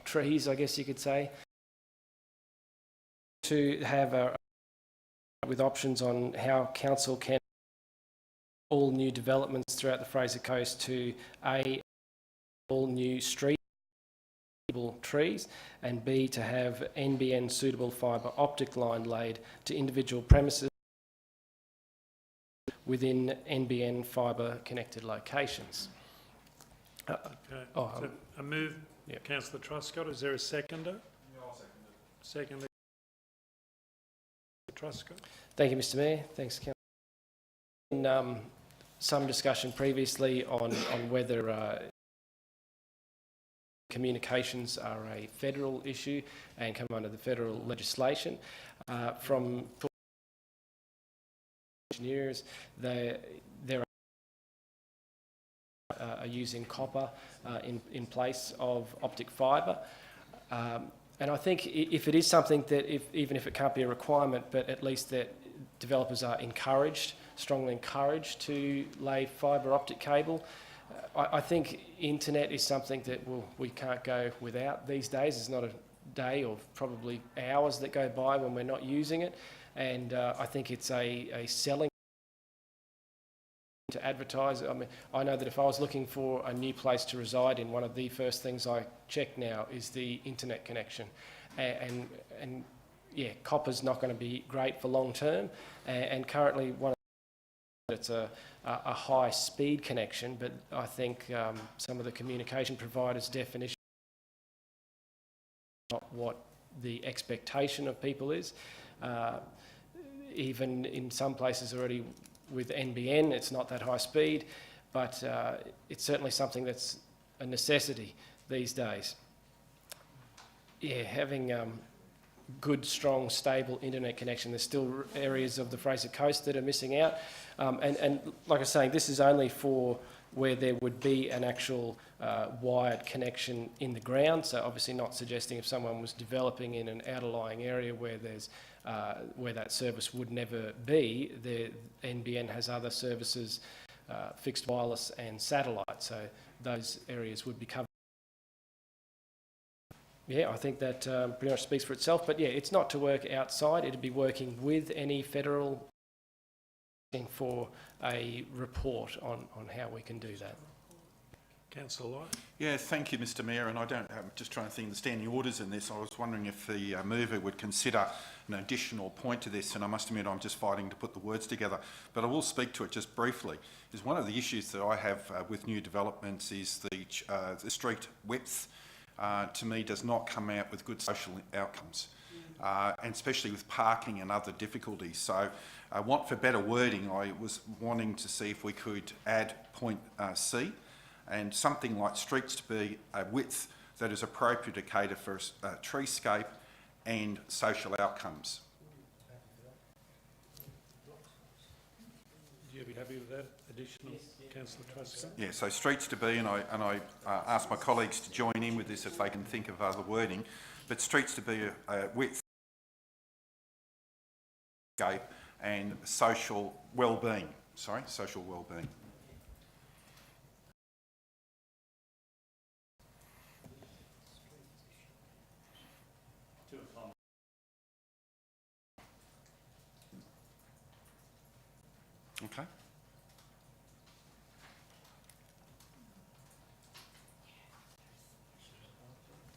trees, I guess you could say, to have with options on how council can all new developments throughout the Fraser Coast to all new street trees, and B, to have NBN suitable fibre optic line laid to individual premises within NBN fibre connected locations. Okay. So a move, Councillor Truscott. Is there a seconder? Yeah, I'll second it. Seconder. Truscott. Thank you, Mr Mayor. Thanks, Councillor. In some discussion previously on whether communications are a federal issue and come under the federal legislation. From engineers, they are using copper in place of optic fibre. And I think if it is something that, even if it can't be a requirement, but at least that developers are encouraged, strongly encouraged to lay fibre optic cable, I think internet is something that we can't go without these days. There's not a day or probably hours that go by when we're not using it. And I think it's a selling to advertise. I mean, I know that if I was looking for a new place to reside in, one of the first things I check now is the internet connection. And yeah, copper's not going to be great for long term. And currently, it's a high speed connection, but I think some of the communication providers' definition not what the expectation of people is. Even in some places already with NBN, it's not that high speed, but it's certainly something that's a necessity these days. Yeah, having good, strong, stable internet connection. There's still areas of the Fraser Coast that are missing out. And like I was saying, this is only for where there would be an actual wired connection in the ground. So obviously not suggesting if someone was developing in an outlying area where there's where that service would never be, the NBN has other services, fixed wireless and satellite. So those areas would be covered. Yeah, I think that pretty much speaks for itself. But yeah, it's not to work outside. It'd be working with any federal for a report on how we can do that. Councillor Light. Yeah, thank you, Mr Mayor. And I'm just trying to think of the standing orders in this. I was wondering if the mover would consider an additional point to this, and I must admit I'm just fighting to put the words together, but I will speak to it just briefly. Is one of the issues that I have with new developments is the street width. To me, does not come out with good social outcomes, and especially with parking and other difficulties. So I want for better wording, I was wanting to see if we could add point C, and something like streets to be a width that is appropriate to cater for treescape and social outcomes. Would you be happy with that additional, Councillor Truscott? Yeah, so streets to be, and I ask my colleagues to join in with this if they can think of other wording, but streets to be a width and social well-being. Sorry, social well-being. Okay.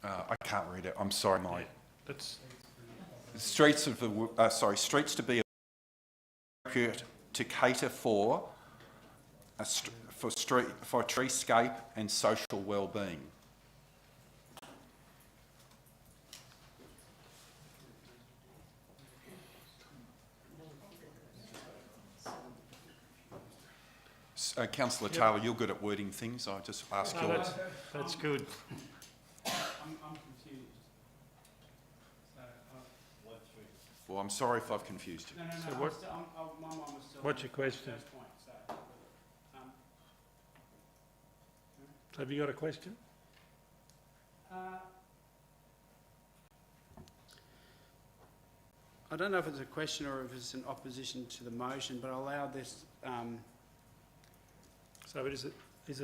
I can't read it. I'm sorry, my That's, streets of the streets to be appropriate to cater for for treescape and social well-being. Councillor Taylor, you're good at wording things. I just ask no, yours. that's good. I'm confused. Well, I'm sorry if I've confused you. No, So I'm what- still, my mind was still. What's on your the question? first point, so, Have you got a question? I don't know if it's a question or if it's an opposition to the motion, but I allowed this, So is it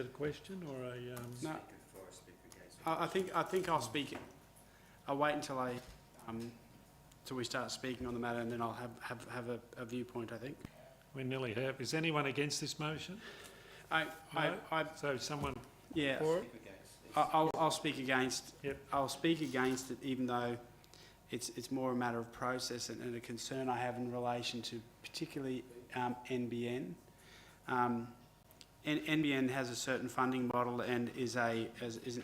a question or a? no. I think I'll speak. I'll wait until till we start speaking on the matter, and then I'll have a viewpoint, I think. We nearly have. Is anyone against this motion? So someone Yeah, for it? I'll speak against. Yep. I'll speak against it, even though it's more a matter of process and a concern I have in relation to particularly NBN. NBN has a certain funding model and is an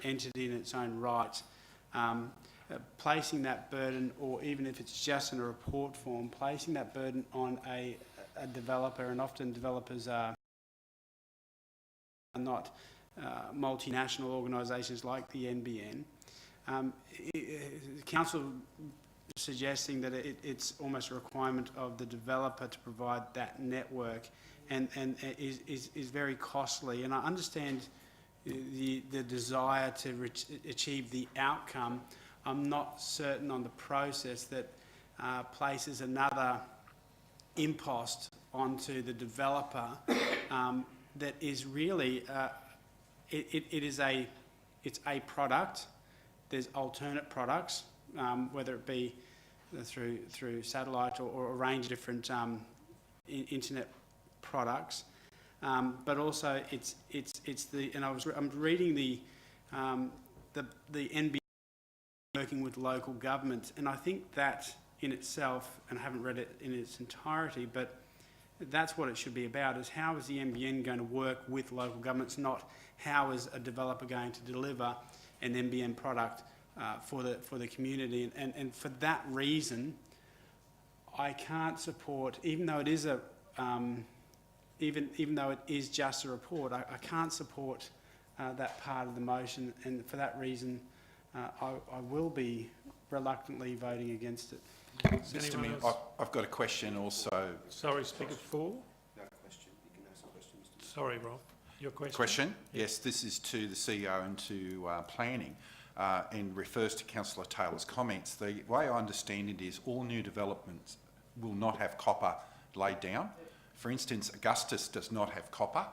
entity in its own right. Placing that burden, or even if it's just in a report form, placing that burden on a developer, and often developers are not multinational organisations like the NBN. Council suggesting that it's almost a requirement of the developer to provide that network, and is very costly. And I understand the desire to achieve the outcome. I'm not certain on the process that places another impost onto the developer that is really it's a product. There's alternate products, whether it be through satellite or a range of different internet products, but also it's the, and I'm reading the NBN working with local governments, and I think that in itself, and I haven't read it in its entirety, but that's what it should be about, is how is the NBN going to work with local governments, not how is a developer going to deliver an NBN product for the community. And for that reason, I can't support, even though it is even though it is just a report, I can't support that part of the motion, and for that reason, I will be reluctantly voting against it. Mr. Mayor, I've got a question also. Sorry, Speaker, for? No question. You can ask a question, Mr. Sorry, Rob. Your question? Question? Yes, this is to the CEO and to planning, and refers to Councillor Taylor's comments. The way I understand it is all new developments will not have copper laid down. For instance, Augustus does not have copper,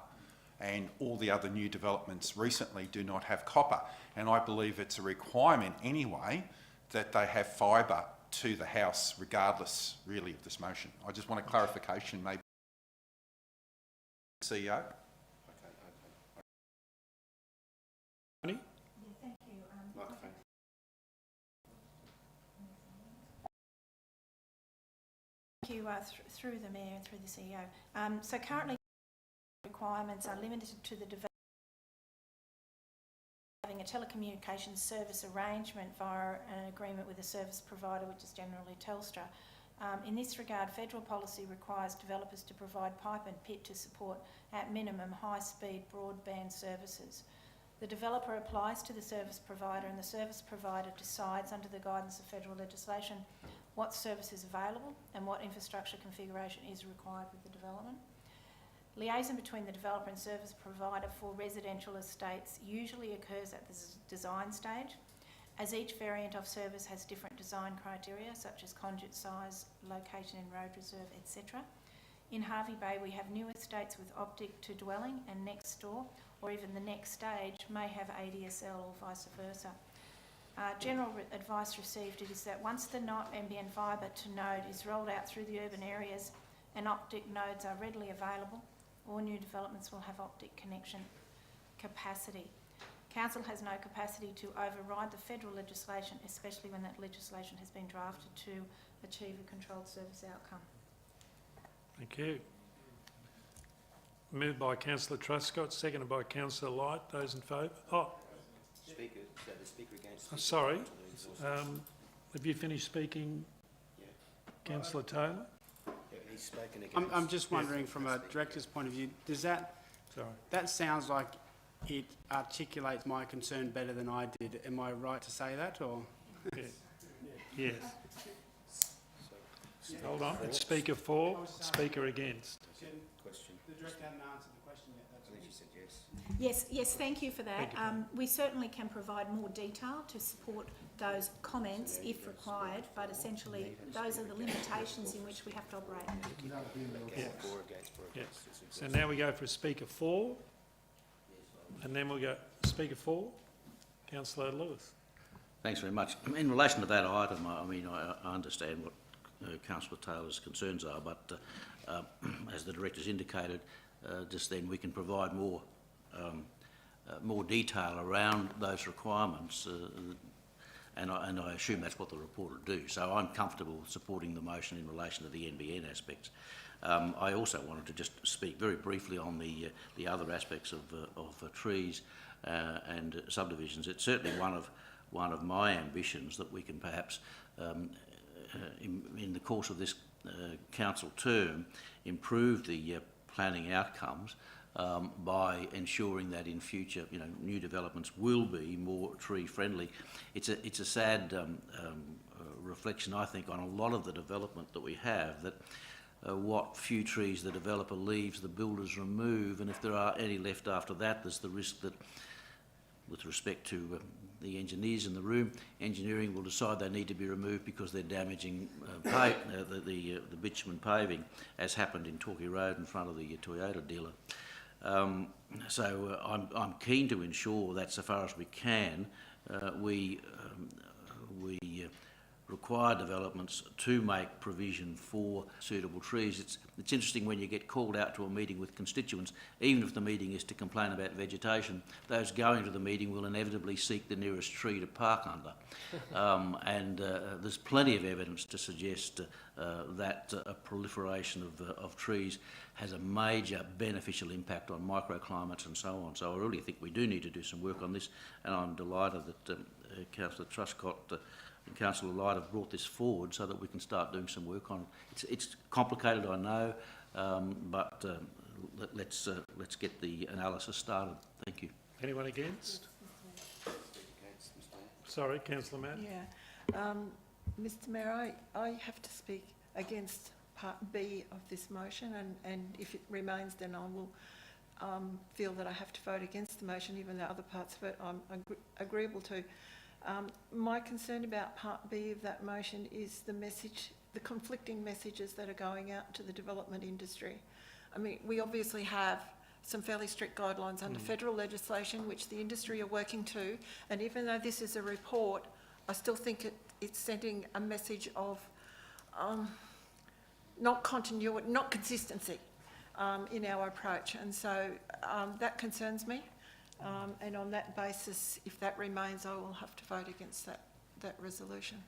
and all the other new developments recently do not have copper. And I believe it's a requirement anyway that they have fibre to the house, regardless really of this motion. I just want a clarification, maybe. CEO? Tony? Thank you. Microphone. Thank you through the Mayor and through the CEO. So currently requirements are limited to the development having a telecommunications service arrangement via an agreement with a service provider, which is generally Telstra. In this regard, federal policy requires developers to provide pipe and pit to support, at minimum, high-speed broadband services. The developer applies to the service provider, and the service provider decides, under the guidance of federal legislation, what service is available and what infrastructure configuration is required with the development. Liaison between the developer and service provider for residential estates usually occurs at the design stage, as each variant of service has different design criteria, such as conduit size, location in road reserve, etc. In Harvey Bay, we have new estates with optic to dwelling, and next door, or even the next stage, may have ADSL or vice versa. General advice received is that once the NBN fibre to node is rolled out through the urban areas and optic nodes are readily available, all new developments will have optic connection capacity. Council has no capacity to override the federal legislation, especially when that legislation has been drafted to achieve a controlled service outcome. Thank you. Moved by Councillor Truscott, seconded by Councillor Light. Those in favour? Speaker, so the speaker against... Sorry. Have you finished speaking, Councillor Taylor? Yeah, he's spoken against... I'm just wondering from a director's point of view, does that... Sorry. That sounds like it articulates my concern better than I did. Am I right to say that, or...? Yeah. Yes. Hold on. It's speaker for, speaker against. Question. The director hadn't answered the question yet. I think she said yes. Yes, thank you for that. Thank you. We certainly can provide more detail to support those comments if required, but essentially those are the limitations in which we have to operate. Yeah. For, against, for, Yeah. against. So now we go for speaker for, and then we'll go speaker for, Councillor Lewis. Thanks very much. In relation to that item, I understand what Councillor Taylor's concerns are, but as the director's indicated, just then we can provide more detail around those requirements, and I assume that's what the report will do. So I'm comfortable supporting the motion in relation to the NBN aspects. I also wanted to just speak very briefly on the other aspects of trees and subdivisions. It's certainly one of my ambitions that we can perhaps, in the course of this council term, improve the planning outcomes by ensuring that in future, new developments will be more tree friendly. It's a sad reflection, I think, on a lot of the development that we have, that what few trees the developer leaves, the builders remove, and if there are any left after that, there's the risk that, with respect to the engineers in the room, engineering will decide they need to be removed because they're damaging the bitumen paving, as happened in Torquay Road in front of the Toyota dealer. So I'm keen to ensure that, so far as we can, we require developments to make provision for suitable trees. It's interesting when you get called out to a meeting with constituents, even if the meeting is to complain about vegetation, those going to the meeting will inevitably seek the nearest tree to park under. And there's plenty of evidence to suggest that a proliferation of trees has a major beneficial impact on microclimates and so on. So I really think we do need to do some work on this, and I'm delighted that Councillor Truscott and Councillor Light have brought this forward so that we can start doing some work on it. It's complicated, I know, but let's get the analysis started. Thank you. Anyone against? Sorry, Councillor Matt. Yeah. Mr Mayor, I have to speak against part B of this motion, and if it remains, then I will feel that I have to vote against the motion, even though other parts of it I'm agreeable to. My concern about part B of that motion is the conflicting messages that are going out to the development industry. I mean, we obviously have some fairly strict guidelines under federal legislation, which the industry are working to, and even though this is a report, I still think it's sending a message of not continuity, not consistency in our approach, and so that concerns me. And on that basis, if that remains, I will have to vote against that resolution.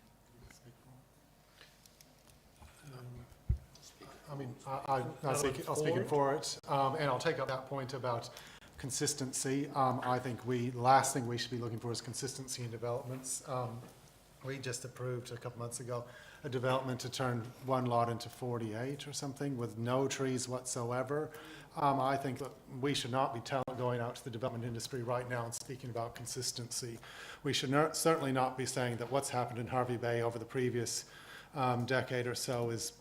I mean, I'm speaking for it, and I'll take up that point about consistency. I think last thing we should be looking for is consistency in developments. We just approved a couple months ago a development to turn one lot into 48 or something with no trees whatsoever. I think that we should not be going out to the development industry right now and speaking about consistency. We should certainly not be saying that what's happened in Harvey Bay over the previous decade or so is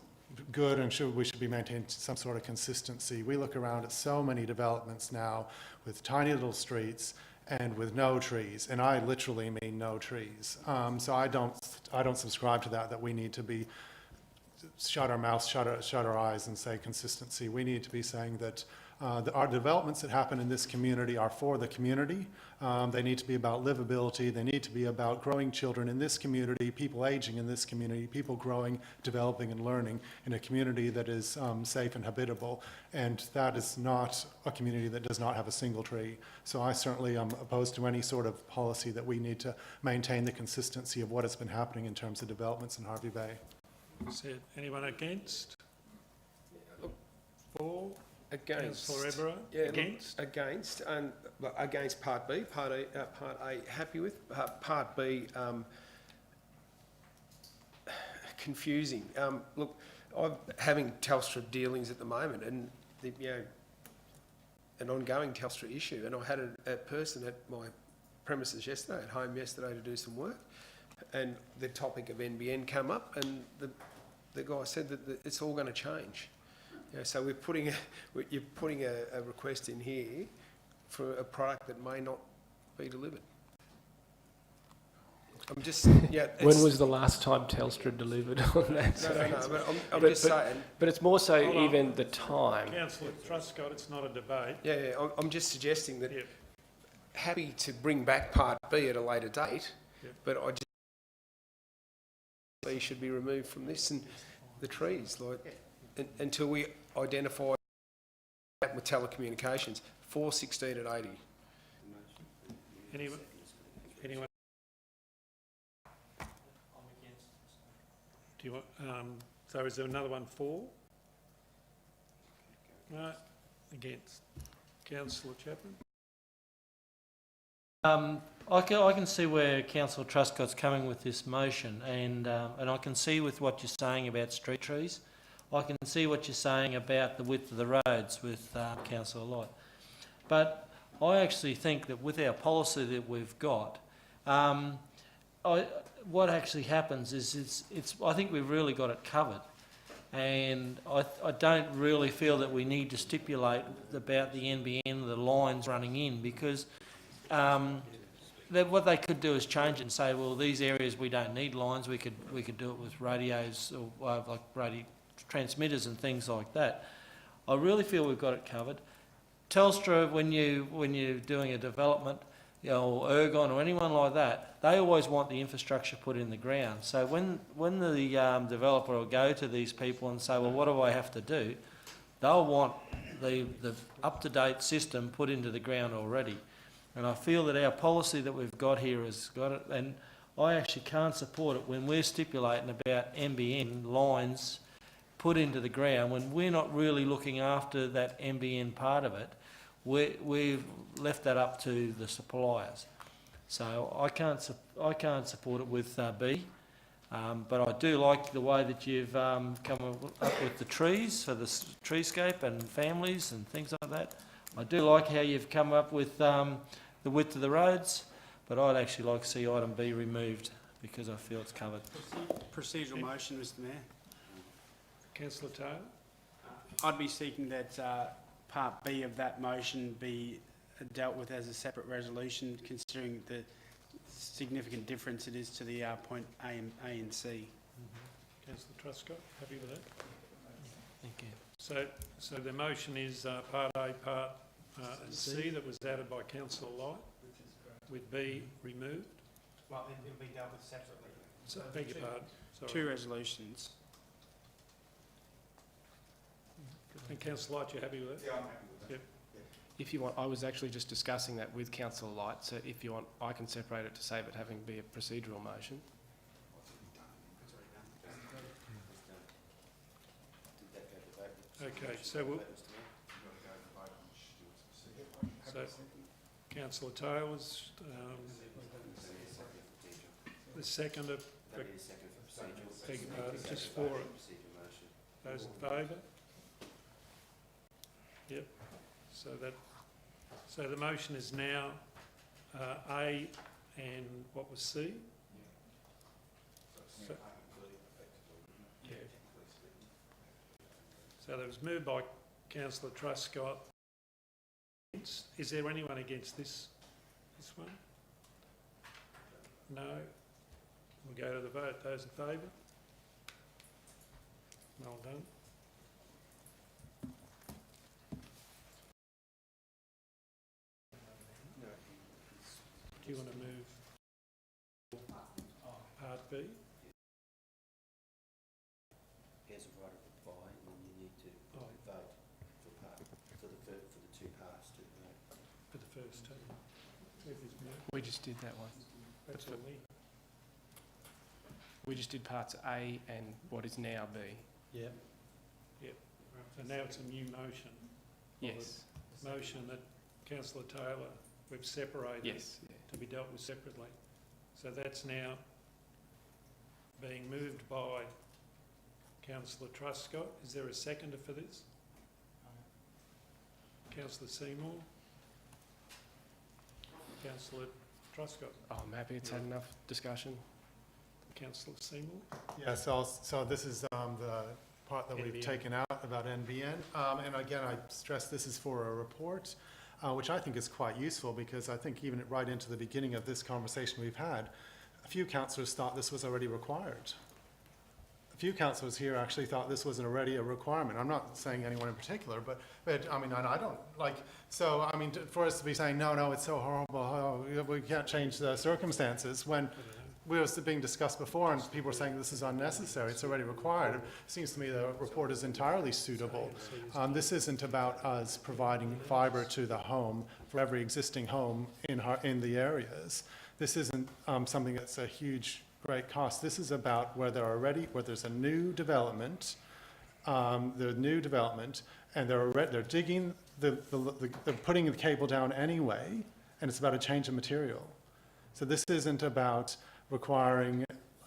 good and we should be maintaining some sort of consistency. We look around at so many developments now with tiny little streets and with no trees, and I literally mean no trees. So I don't subscribe to that we need to be shut our mouths, shut our eyes and say consistency. We need to be saying that our developments that happen in this community are for the community. They need to be about livability. They need to be about growing children in this community, people aging in this community, people growing, developing and learning in a community that is safe and habitable. And that is not a community that does not have a single tree. So I certainly am opposed to any sort of policy that we need to maintain the consistency of what has been happening in terms of developments in Harvey Bay. Said, anyone against? For? Against. Councillor Everard? Yeah, look, Against? against, and against Part B. Part A happy with. Part B, confusing. Look, I'm having Telstra dealings at the moment, and an ongoing Telstra issue. And I had a person at my premises yesterday, at home yesterday, to do some work, and the topic of NBN came up, and the guy said that it's all going to change. So you're putting a request in here for a product that may not be delivered. I'm just, When was the last time Telstra delivered on that? No, but I'm just saying. But it's more so Hold on. even the time. Councillor Truscott, it's not a debate. I'm just suggesting that happy to bring back Part B at a later date, but I just B should be removed from this and the trees, until we identify with telecommunications, 416 at 80. Anyone? Do you want, so is there another one for? No, against. Councillor Chapman? I can see where Councillor Truscott's coming with this motion, and I can see with what you're saying about street trees. I can see what you're saying about the width of the roads with Councillor Light. But I actually think that with our policy that we've got, what actually happens is I think we've really got it covered. And I don't really feel that we need to stipulate about the NBN, the lines running in, because what they could do is change it and say, well, these areas we don't need lines. We could do it with radios or like radio transmitters and things like that. I really feel we've got it covered. Telstra, when you're doing a development, or Ergon or anyone like that, they always want the infrastructure put in the ground. So when the developer will go to these people and say, well, what do I have to do? They'll want the up-to-date system put into the ground already. And I feel that our policy that we've got here has got it, and I actually can't support it when we're stipulating about NBN lines put into the ground, when we're not really looking after that NBN part of it. We've left that up to the suppliers. So I can't support it with B, but I do like the way that you've come up with the trees for the treescape and families and things like that. I do like how you've come up with the width of the roads, but I'd actually like to see item B removed because I feel it's covered. Procedural motion, Mr Mayor. Councillor Taylor? I'd be seeking that Part B of that motion be dealt with as a separate resolution, considering the significant difference it is to the point A and C. Councillor Truscott, happy with that? Thank you. So the motion is Part A, Part C that was added by Councillor Light, with B removed. Well, it'll be dealt with separately. So, beg your pardon. Sorry. Two resolutions. And Councillor Light, you're happy with that? Yeah, I'm happy with that. Yep. If you want, I was actually just discussing that with Councillor Light, so if you want, I can separate it to save it having be a procedural motion. Okay, so Councillor Taylor's the second of beg your pardon, just for it. Those in favour? Yep. So the motion is now A and what was C? So that was moved by Councillor Truscott. Is there anyone against this one? No. We'll go to the vote. Those in favour? Well done. Do you want to move part B? Here's a right of reply, and then you need to Oh. vote for the two parts to vote. For the first two? We just did that one. That's all there. We just did parts A and what is now B. Yeah. So now it's a new motion. Yes. Motion that councillor Taylor, we've separated Yes. Yeah. to be dealt with separately. So that's now being moved by councillor Truscott. Is there a seconder for this? Councillor Seymour? Councillor Truscott? Oh, I'm happy it's had enough discussion. Councillor Seymour? Yeah, so this is the part that we've NBN. taken out about NBN. And again, I stress this is for a report, which I think is quite useful because I think even right into the beginning of this conversation we've had, a few councillors thought this was already required. A few councillors here actually thought this was already a requirement. I'm not saying anyone in particular, but I mean, I don't like, so I mean, for us to be saying, no, it's so horrible, oh, we can't change the circumstances when we was being discussed before and people were saying this is unnecessary, it's already required. It seems to me the report is entirely suitable. This isn't about us providing fibre to the home for every existing home in the areas. This isn't something that's a huge, great cost. This is about where there's a new development, and they're digging, they're putting the cable down anyway, and it's about a change of material. So this isn't about requiring,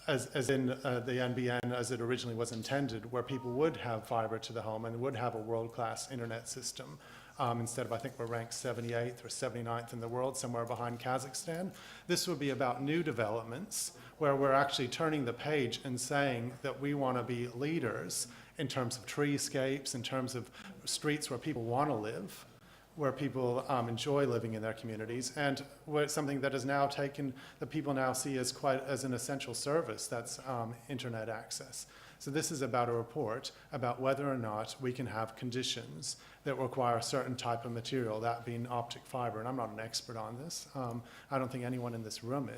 as in the NBN as it originally was intended, where people would have fibre to the home and would have a world-class internet system. Instead of, I think we're ranked 78th or 79th in the world, somewhere behind Kazakhstan. This would be about new developments where we're actually turning the page and saying that we want to be leaders in terms of treescapes, in terms of streets where people want to live, where people enjoy living in their communities, and where it's something that is now taken, that people now see as an essential service, that's internet access. So this is about a report about whether or not we can have conditions that require a certain type of material, that being optic fibre. And I'm not an expert on this. I don't think anyone in this room is.